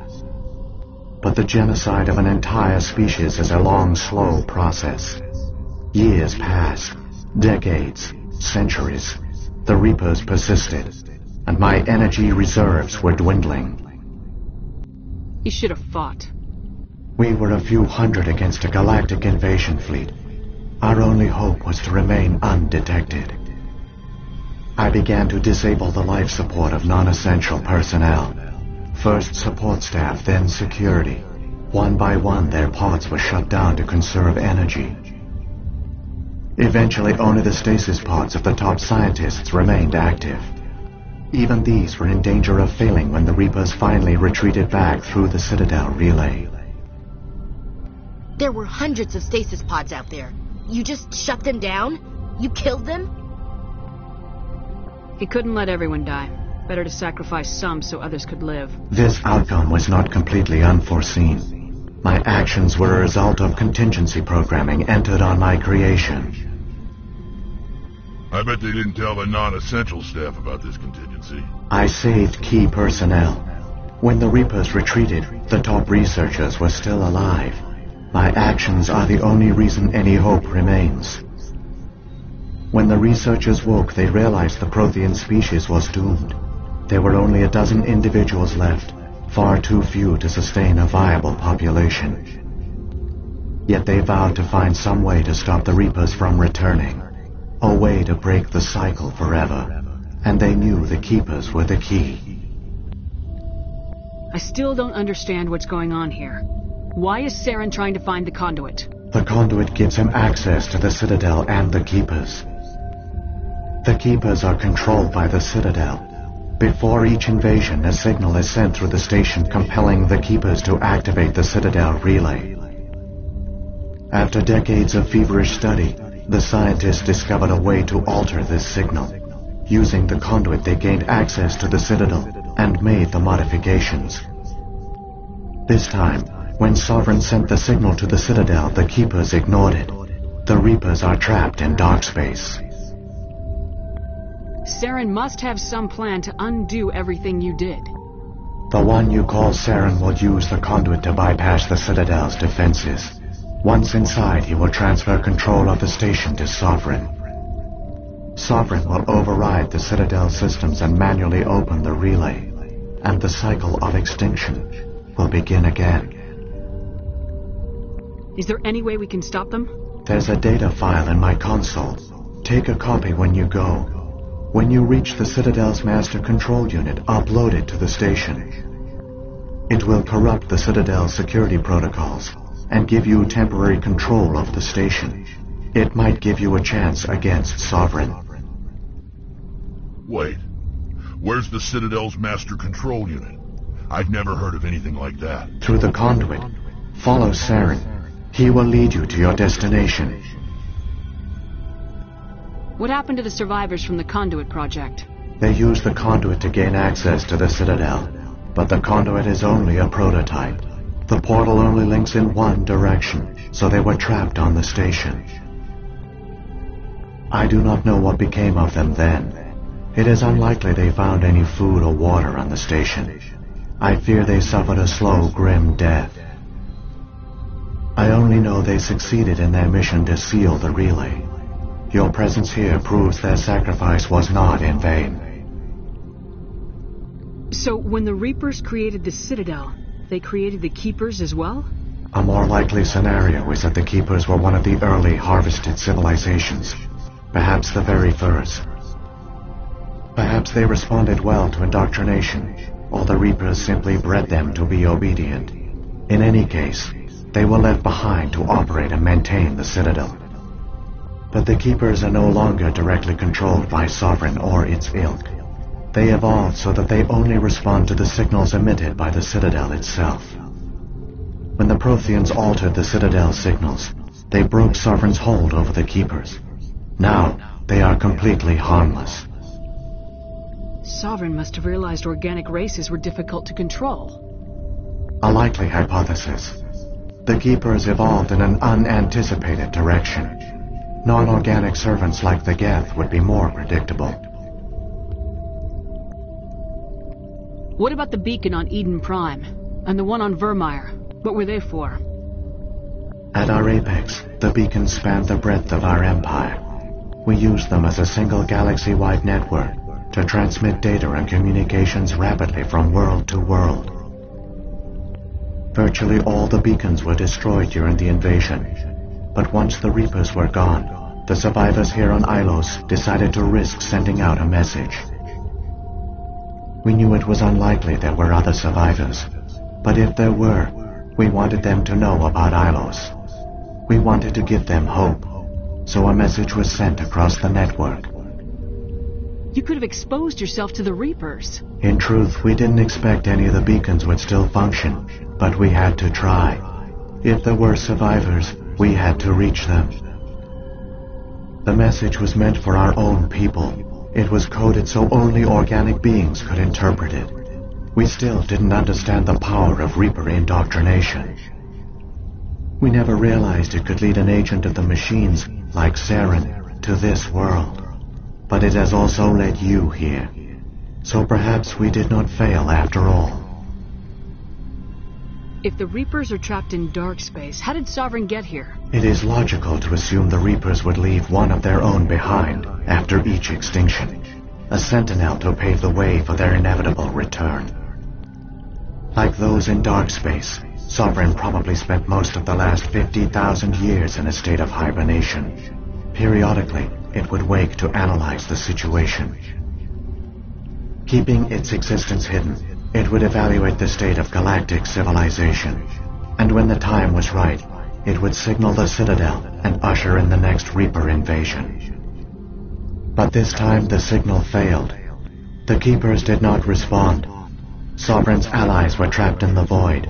But the genocide of an entire species is a long, slow process. Years passed, decades, centuries. The Reapers persisted, and my energy reserves were dwindling. You should have fought. We were a few hundred against a galactic invasion fleet. Our only hope was to remain undetected. I began to disable the life support of non-essential personnel. First support staff, then security. One by one, their pods were shut down to conserve energy. Eventually, only the stasis pods of the top scientists remained active. Even these were in danger of failing when the Reapers finally retreated back through the Citadel relay. There were hundreds of stasis pods out there. You just shut them down? You killed them? He couldn't let everyone die. Better to sacrifice some so others could live. This outcome was not completely unforeseen. My actions were a result of contingency programming entered on my creation. I bet they didn't tell the non-essential staff about this contingency. I saved key personnel. When the Reapers retreated, the top researchers were still alive. My actions are the only reason any hope remains. When the researchers woke, they realized the Prothean species was doomed. There were only a dozen individuals left, far too few to sustain a viable population. Yet they vowed to find some way to stop the Reapers from returning. A way to break the cycle forever. And they knew the Keepers were the key. I still don't understand what's going on here. Why is Saren trying to find the conduit? The conduit gives him access to the Citadel and the Keepers. The Keepers are controlled by the Citadel. Before each invasion, a signal is sent through the station compelling the Keepers to activate the Citadel relay. After decades of feverish study, the scientists discovered a way to alter this signal. Using the conduit, they gained access to the Citadel and made the modifications. This time, when Sovereign sent the signal to the Citadel, the Keepers ignored it. The Reapers are trapped in dark space. Saren must have some plan to undo everything you did. The one you call Saren will use the conduit to bypass the Citadel's defenses. Once inside, he will transfer control of the station to Sovereign. Sovereign will override the Citadel systems and manually open the relay, and the cycle of extinction will begin again. Is there any way we can stop them? There's a data file in my console. Take a copy when you go. When you reach the Citadel's master control unit, upload it to the station. It will corrupt the Citadel's security protocols and give you temporary control of the station. It might give you a chance against Sovereign. Wait, where's the Citadel's master control unit? I've never heard of anything like that. Through the conduit. Follow Saren. He will lead you to your destination. What happened to the survivors from the Conduit project? They used the conduit to gain access to the Citadel, but the conduit is only a prototype. The portal only links in one direction, so they were trapped on the station. I do not know what became of them then. It is unlikely they found any food or water on the station. I fear they suffered a slow, grim death. I only know they succeeded in their mission to seal the relay. Your presence here proves their sacrifice was not in vain. So, when the Reapers created the Citadel, they created the Keepers as well? A more likely scenario is that the Keepers were one of the early harvested civilizations. Perhaps the very first. Perhaps they responded well to indoctrination, or the Reapers simply bred them to be obedient. In any case, they were left behind to operate and maintain the Citadel. But the Keepers are no longer directly controlled by Sovereign or its ilk. They evolved so that they only respond to the signals emitted by the Citadel itself. When the Protheans altered the Citadel's signals, they broke Sovereign's hold over the Keepers. Now, they are completely harmless. Sovereign must have realized organic races were difficult to control. A likely hypothesis. The Keepers evolved in an unanticipated direction. Non-organic servants like the Geth would be more predictable. What about the beacon on Eden Prime? And the one on Vermeer? What were they for? At our apex, the beacons spanned the breadth of our empire. We used them as a single galaxy-wide network to transmit data and communications rapidly from world to world. Virtually all the beacons were destroyed during the invasion. But once the Reapers were gone, the survivors here on Ilos decided to risk sending out a message. We knew it was unlikely there were other survivors, but if there were, we wanted them to know about Ilos. We wanted to give them hope, so a message was sent across the network. You could have exposed yourself to the Reapers. In truth, we didn't expect any of the beacons would still function, but we had to try. If there were survivors, we had to reach them. The message was meant for our own people. It was coded so only organic beings could interpret it. We still didn't understand the power of Reaper indoctrination. We never realized it could lead an agent of the machines, like Saren, to this world. But it has also led you here. So perhaps we did not fail after all. If the Reapers are trapped in dark space, how did Sovereign get here? It is logical to assume the Reapers would leave one of their own behind after each extinction. A sentinel to pave the way for their inevitable return. Like those in dark space, Sovereign probably spent most of the last 50,000 years in a state of hibernation. Periodically, it would wake to analyze the situation. Keeping its existence hidden, it would evaluate the state of galactic civilization. And when the time was right, it would signal the Citadel and usher in the next Reaper invasion. But this time the signal failed. The Keepers did not respond. Sovereign's allies were trapped in the void.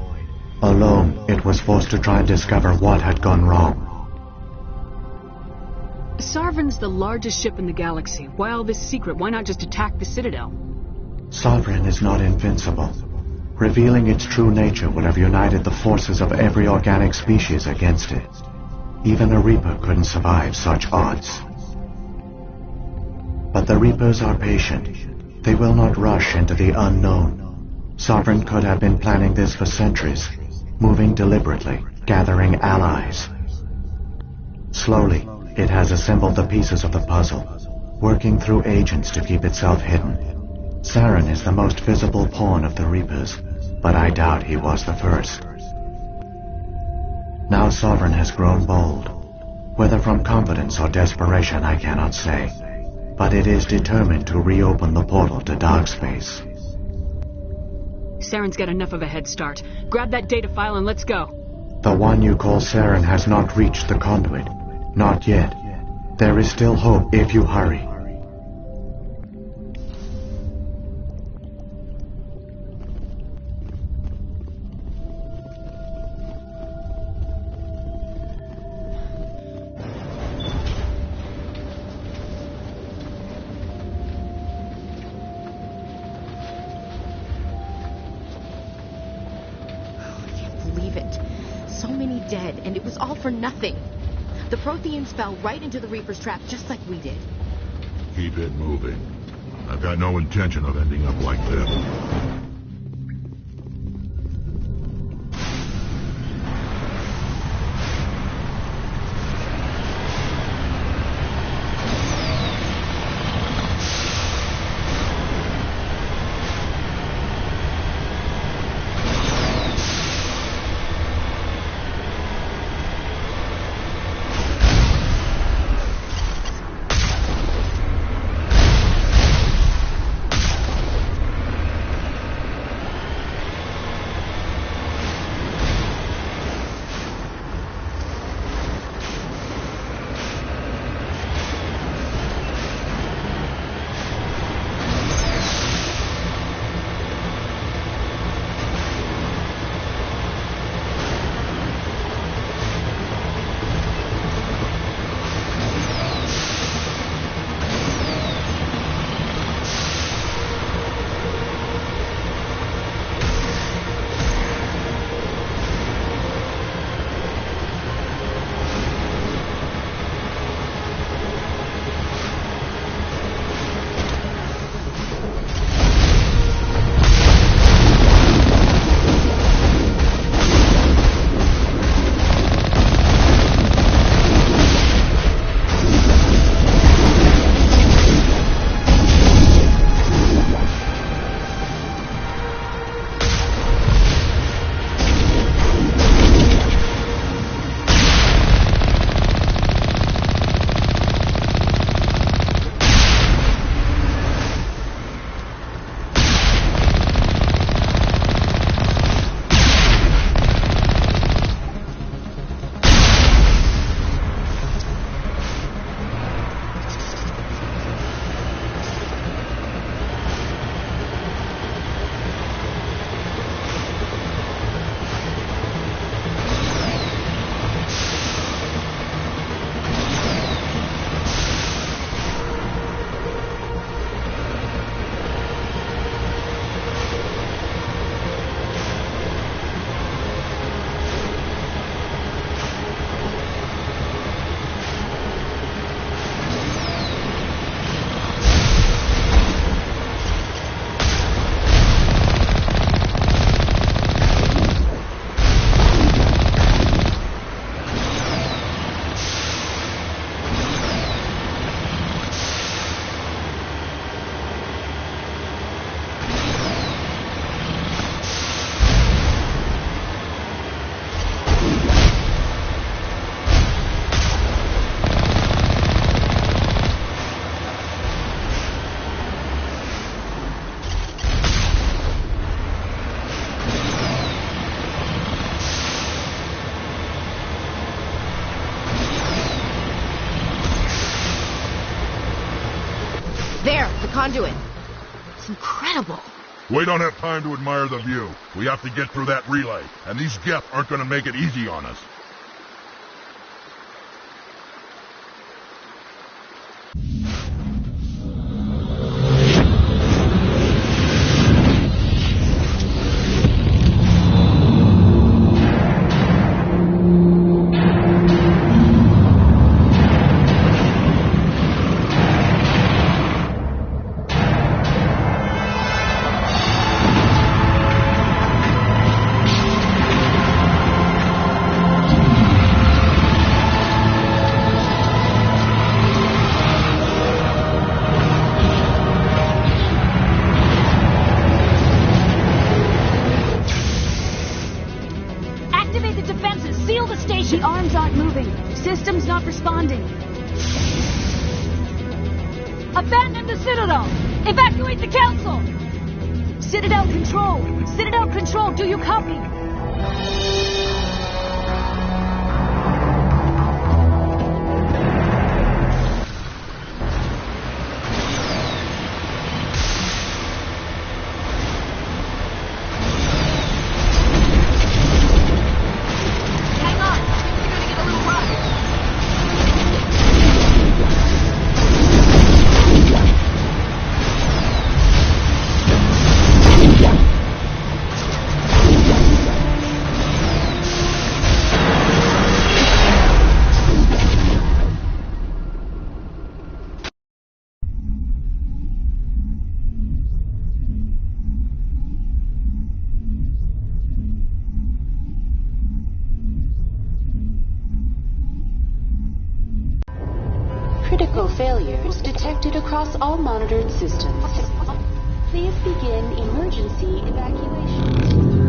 Alone, it was forced to try and discover what had gone wrong. Sovereign's the largest ship in the galaxy. Why all this secret? Why not just attack the Citadel? Sovereign is not invincible. Revealing its true nature would have united the forces of every organic species against it. Even a Reaper couldn't survive such odds. But the Reapers are patient. They will not rush into the unknown. Sovereign could have been planning this for centuries, moving deliberately, gathering allies. Slowly, it has assembled the pieces of the puzzle, working through agents to keep itself hidden. Saren is the most visible pawn of the Reapers, but I doubt he was the first. Now Sovereign has grown bold. Whether from confidence or desperation, I cannot say, but it is determined to reopen the portal to dark space. Saren's got enough of a head start. Grab that data file and let's go. The one you call Saren has not reached the conduit. Not yet. There is still hope if you hurry. Dead, and it was all for nothing. The Protheans fell right into the Reaper's trap, just like we did. Keep it moving. I've got no intention of ending up like them. It's incredible. We don't have time to admire the view. We have to get through that relay, and these Geth aren't going to make it easy on us. The arms aren't moving. Systems not responding. Abandon the Citadel! Evacuate the Council! Citadel Control! Citadel Control, do you copy? Critical failures detected across all monitored systems. Please begin emergency evacuation.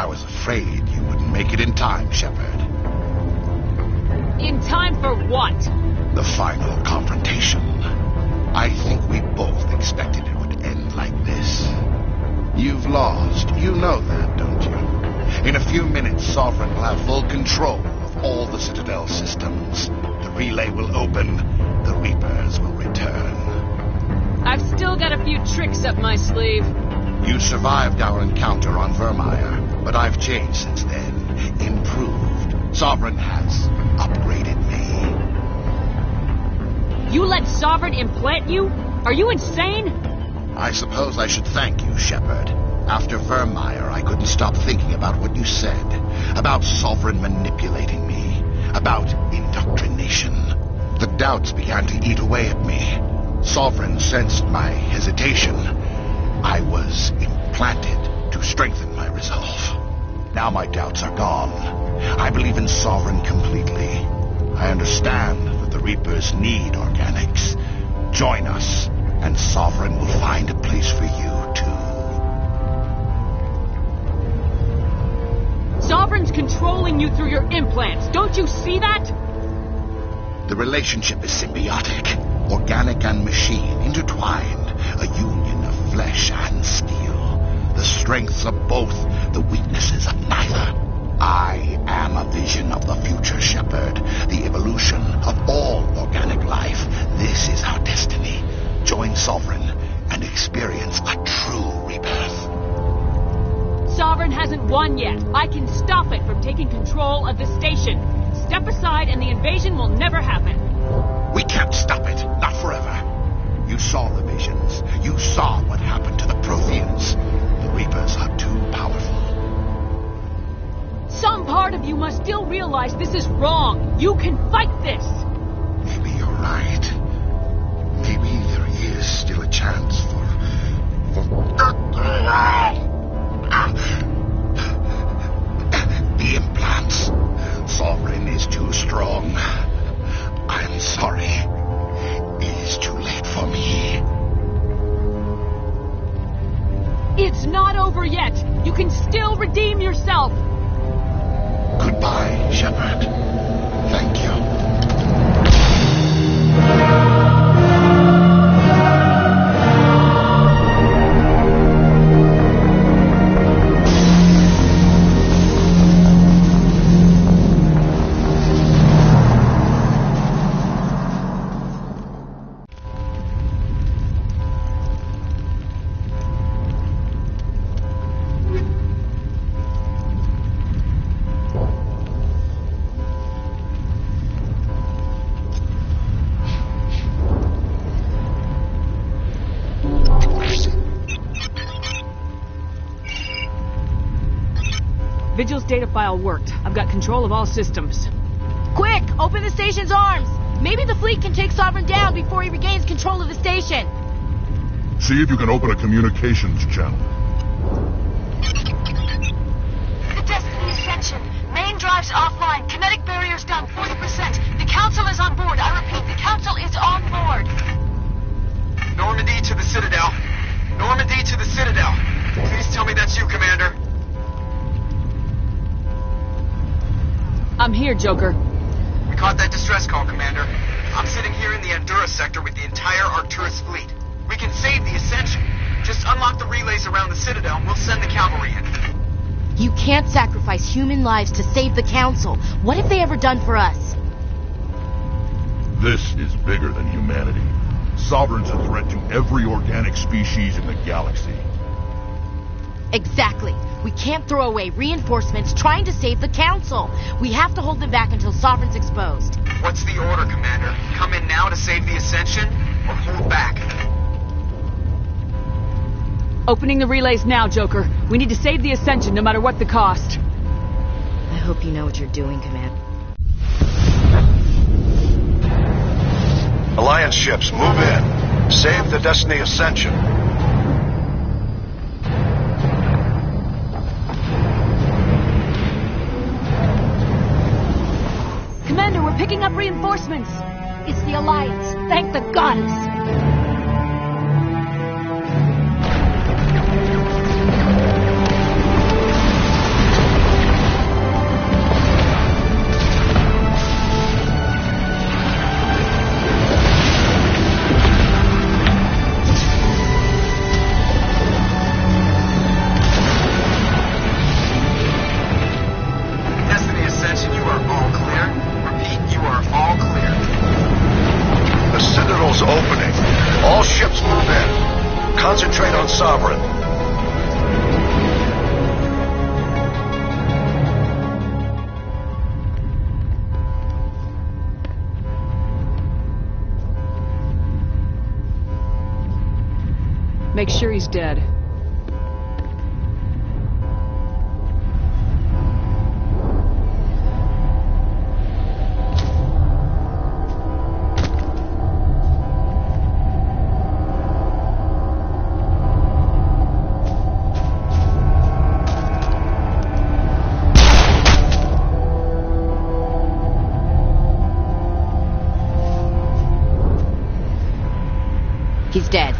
was afraid you wouldn't make it in time, Shepard. In time for what? The final confrontation. I think we both expected it would end like this. You've lost. You know that, don't you? In a few minutes, Sovereign will have full control of all the Citadel systems. The relay will open. The Reapers will return. I've still got a few tricks up my sleeve. You survived our encounter on Vermeer, but I've changed since then. Improved. Sovereign has upgraded me. You let Sovereign implant you? Are you insane? I suppose I should thank you, Shepard. After Vermeer, I couldn't stop thinking about what you said. About Sovereign manipulating me. About indoctrination. The doubts began to eat away at me. Sovereign sensed my hesitation. I was implanted to strengthen my resolve. Now my doubts are gone. I believe in Sovereign completely. I understand that the Reapers need organics. Join us, and Sovereign will find a place for you, too. Sovereign's controlling you through your implants. Don't you see that? The relationship is symbiotic. Organic and machine, intertwined. A union of flesh and steel. The strengths of both, the weaknesses of neither. I am a vision of the future, Shepard. The evolution of all organic life. This is our destiny. Join Sovereign and experience a true rebirth. Sovereign hasn't won yet. I can stop it from taking control of the station. Step aside and the invasion will never happen. We can't stop it. Not forever. You saw the visions. You saw what happened to the Protheans. The Reapers are too powerful. Some part of you must still realize this is wrong. You can fight this. Maybe you're right. Maybe there is still a chance for the implants. Sovereign is too strong. I'm sorry. It is too late for me. It's not over yet. You can still redeem yourself. Goodbye, Shepard. Thank you. Vigil's data file worked. I've got control of all systems. Quick! Open the station's arms! Maybe the fleet can take Sovereign down before he regains control of the station. See if you can open a communications channel. The Destiny Ascension. Main drives offline. Kinetic barriers down 40%. The Council is on board. I repeat, the Council is on board. Normandy to the Citadel. Normandy to the Citadel. Please tell me that's you, Commander. I'm here, Joker. We caught that distress call, Commander. I'm sitting here in the Andurra sector with the entire Arcturus fleet. We can save the Ascension. Just unlock the relays around the Citadel and we'll send the cavalry in. You can't sacrifice human lives to save the Council. What have they ever done for us? This is bigger than humanity. Sovereign's a threat to every organic species in the galaxy. Exactly. We can't throw away reinforcements trying to save the Council. We have to hold them back until Sovereign's exposed. What's the order, Commander? Come in now to save the Ascension, or hold back? Opening the relays now, Joker. We need to save the Ascension no matter what the cost. I hope you know what you're doing, Commander. Alliance ships, move in. Save the Destiny Ascension. Commander, we're picking up reinforcements. It's the Alliance. Thank the gods. Make sure he's dead. He's dead.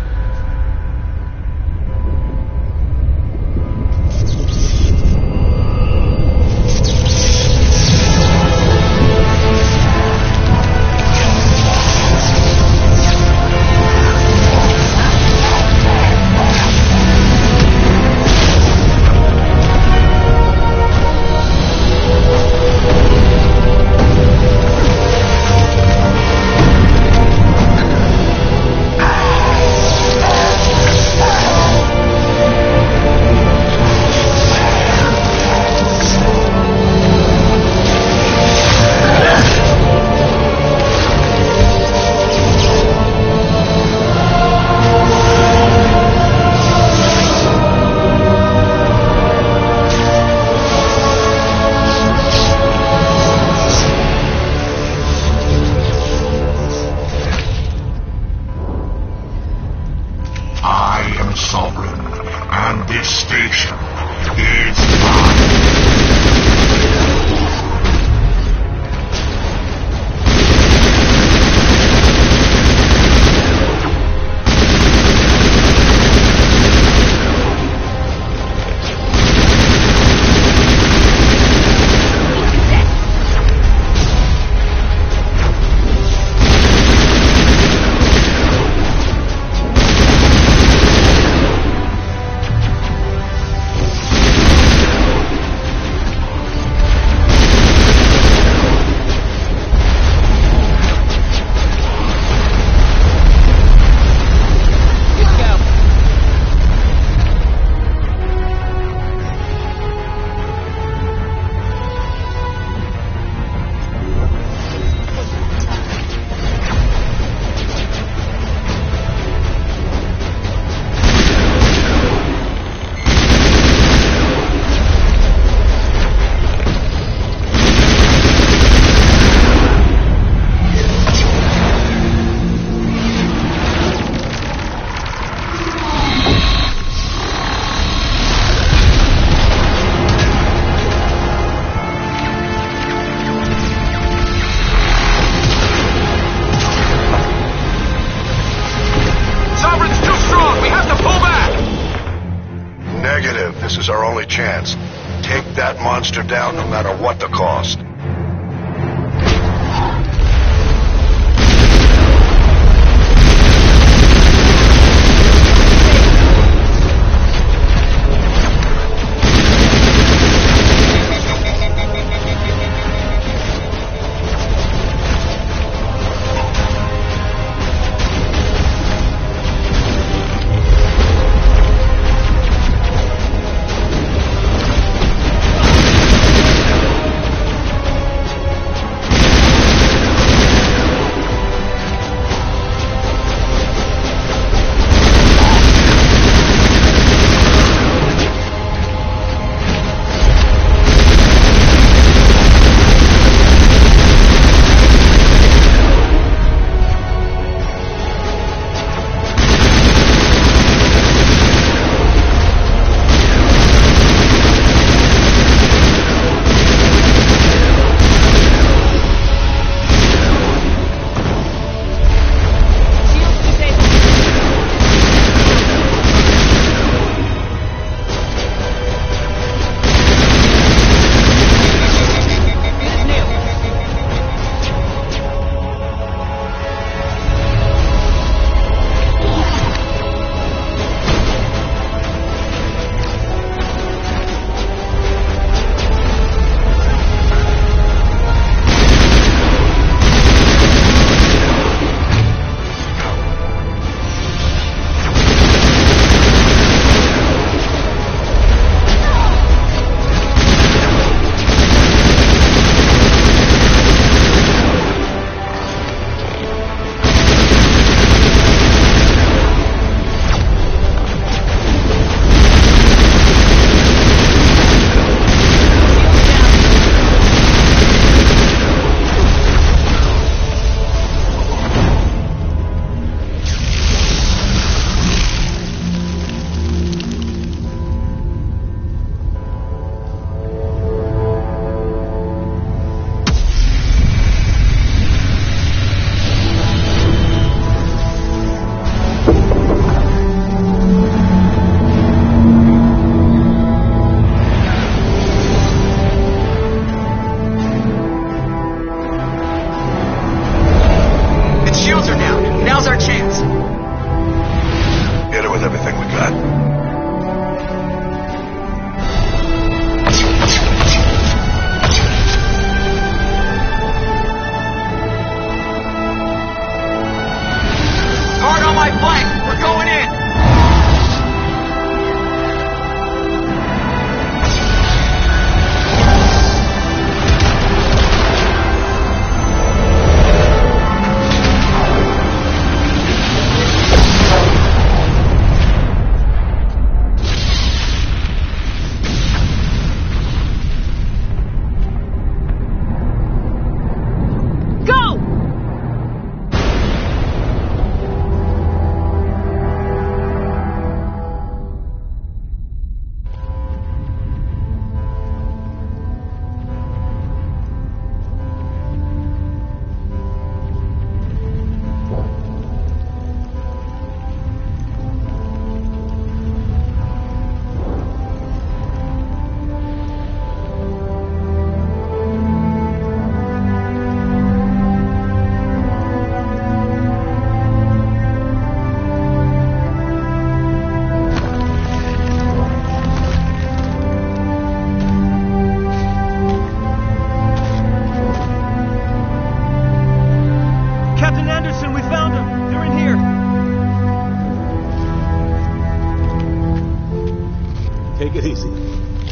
Sovereign, and this station is mine. This is our only chance. Take that monster down no matter what the cost.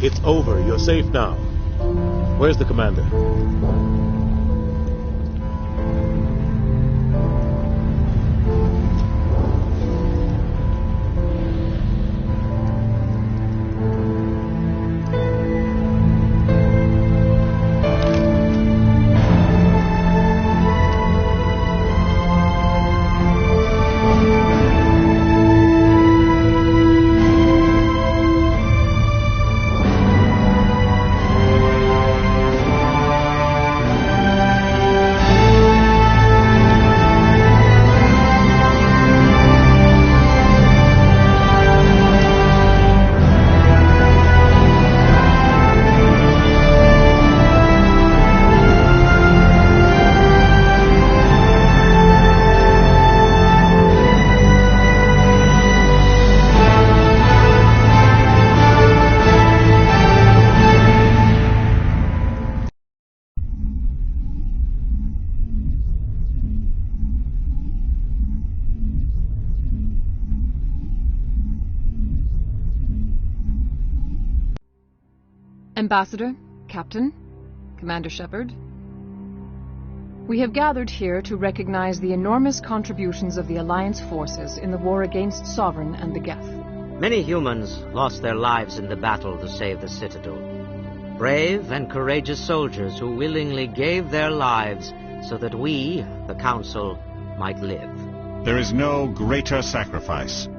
It's over. You're safe now. Where's the commander? Ambassador, Captain, Commander Shepard, we have gathered here to recognize the enormous contributions of the Alliance forces in the war against Sovereign and the Geth. Many humans lost their lives in the battle to save the Citadel. Brave and courageous soldiers who willingly gave their lives so that we, the Council, might live. There is no greater sacrifice,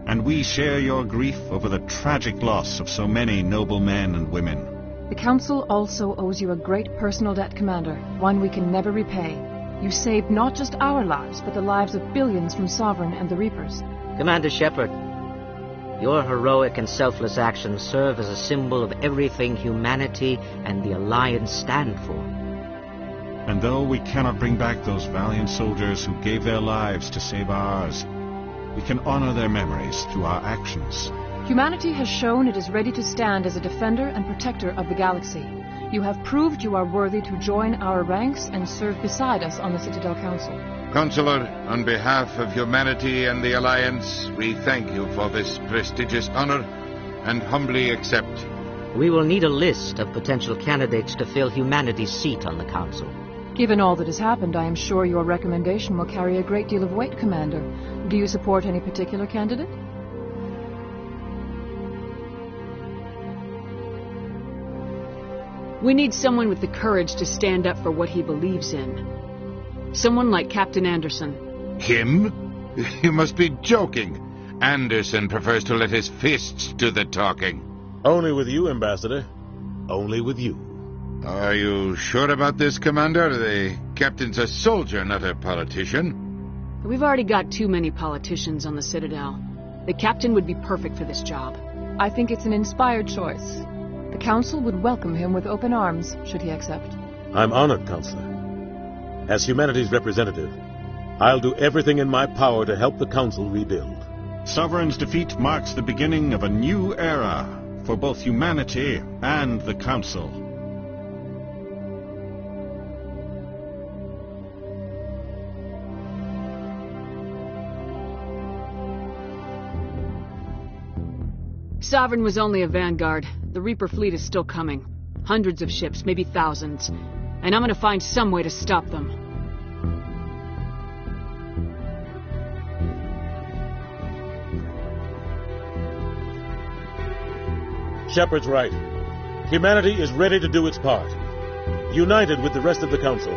and we share your grief over the tragic loss of so many noble men and women. The Council also owes you a great personal debt, Commander, one we can never repay. You saved not just our lives, but the lives of billions from Sovereign and the Reapers. Commander Shepard, your heroic and selfless actions serve as a symbol of everything humanity and the Alliance stand for. And though we cannot bring back those valiant soldiers who gave their lives to save ours, we can honor their memories through our actions. Humanity has shown it is ready to stand as a defender and protector of the galaxy. You have proved you are worthy to join our ranks and serve beside us on the Citadel Council. Counselor, on behalf of humanity and the Alliance, we thank you for this prestigious honor and humbly accept. We will need a list of potential candidates to fill humanity's seat on the Council. Given all that has happened, I am sure your recommendation will carry a great deal of weight, Commander. Do you support any particular candidate? We need someone with the courage to stand up for what he believes in. Someone like Captain Anderson. Him? You must be joking. Anderson prefers to let his fists do the talking. Only with you, Ambassador. Only with you. Are you sure about this, Commander? The captain's a soldier, not a politician. We've already got too many politicians on the Citadel. The captain would be perfect for this job. I think it's an inspired choice. The Council would welcome him with open arms, should he accept. I'm honored, Counselor. As humanity's representative, I'll do everything in my power to help the Council rebuild. Sovereign's defeat marks the beginning of a new era for both humanity and the Council. Sovereign was only a vanguard. The Reaper fleet is still coming. Hundreds of ships, maybe thousands. And I'm gonna find some way to stop them. Shepard's right. Humanity is ready to do its part. United with the rest of the Council,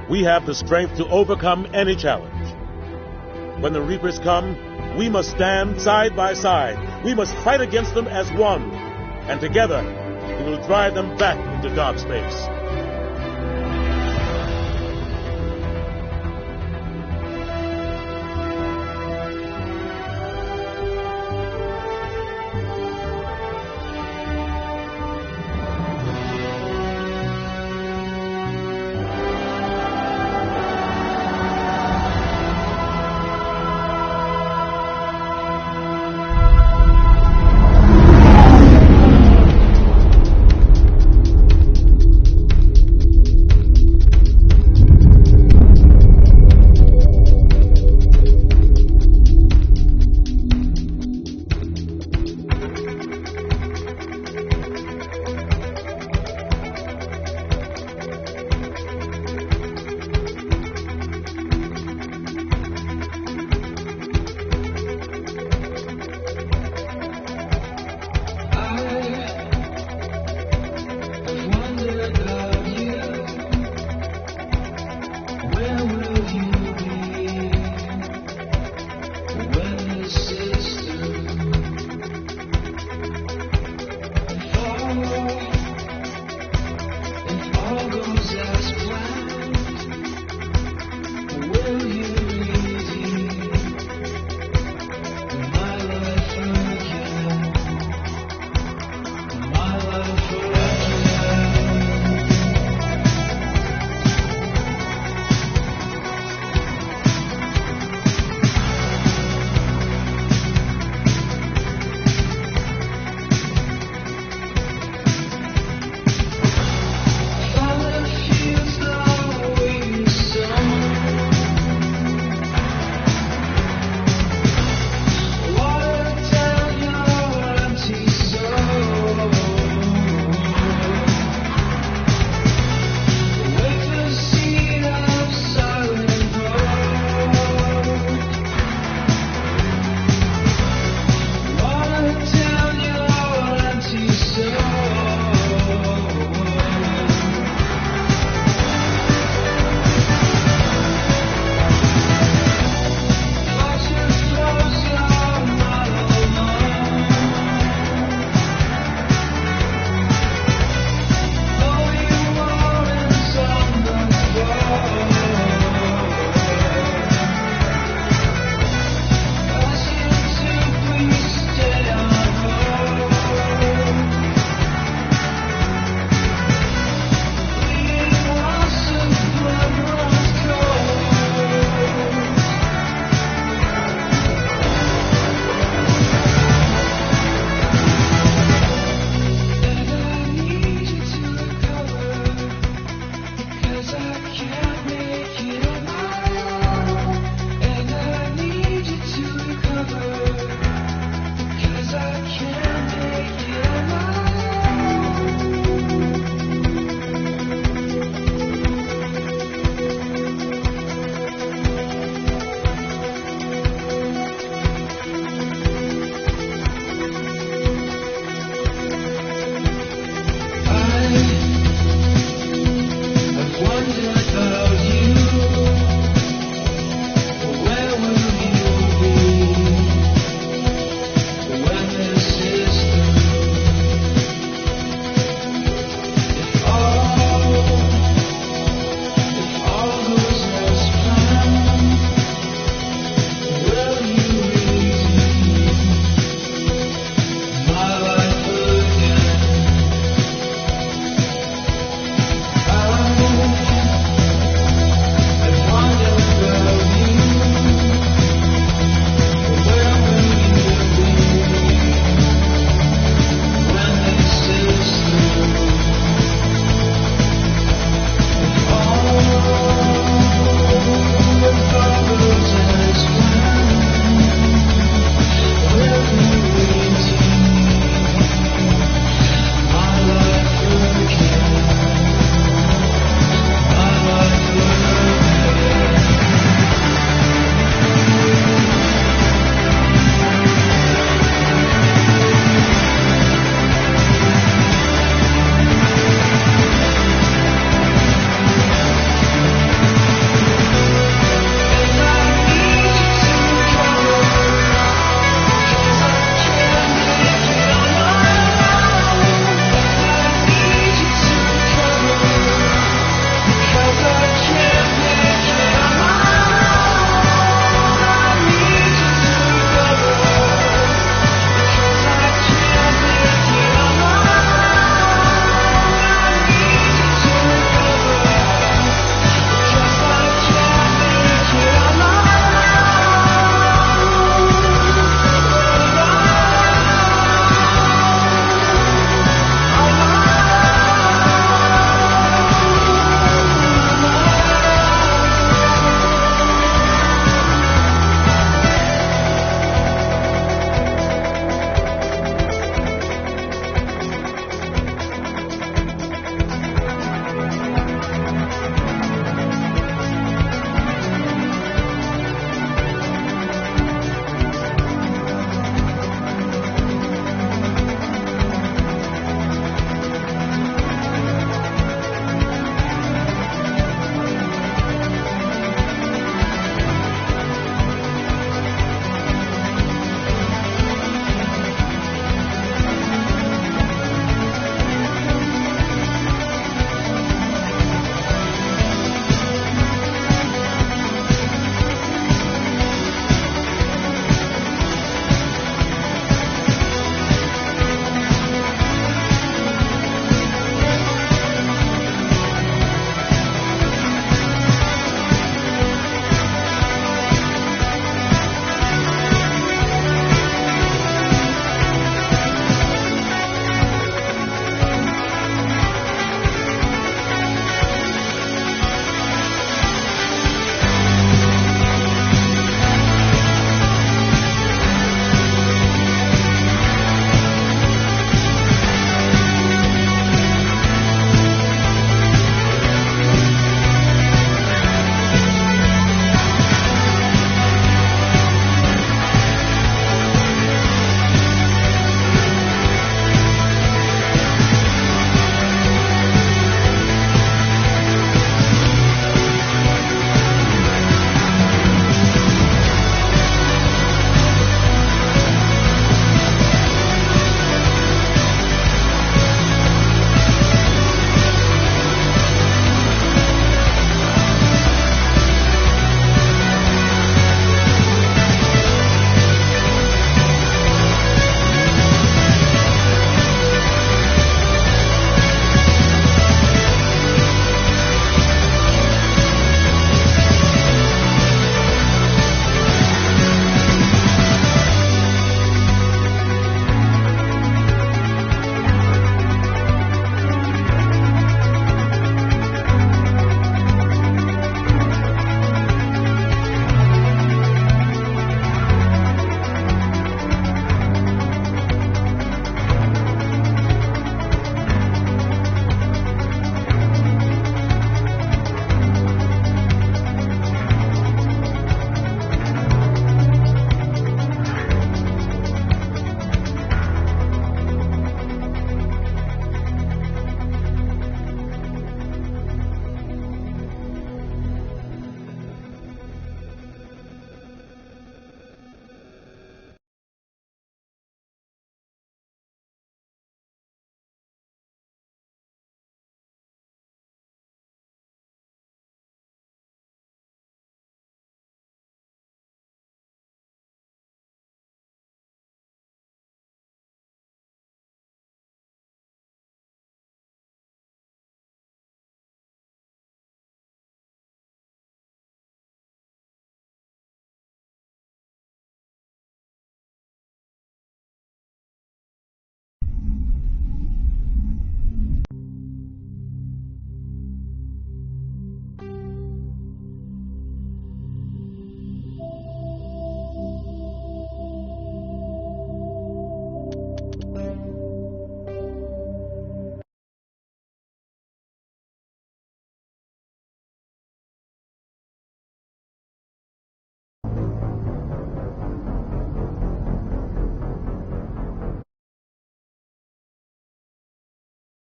we have the strength to overcome any challenge. When the Reapers come, we must stand side by side. We must fight against them as one. And together, we will drive them back into dark space.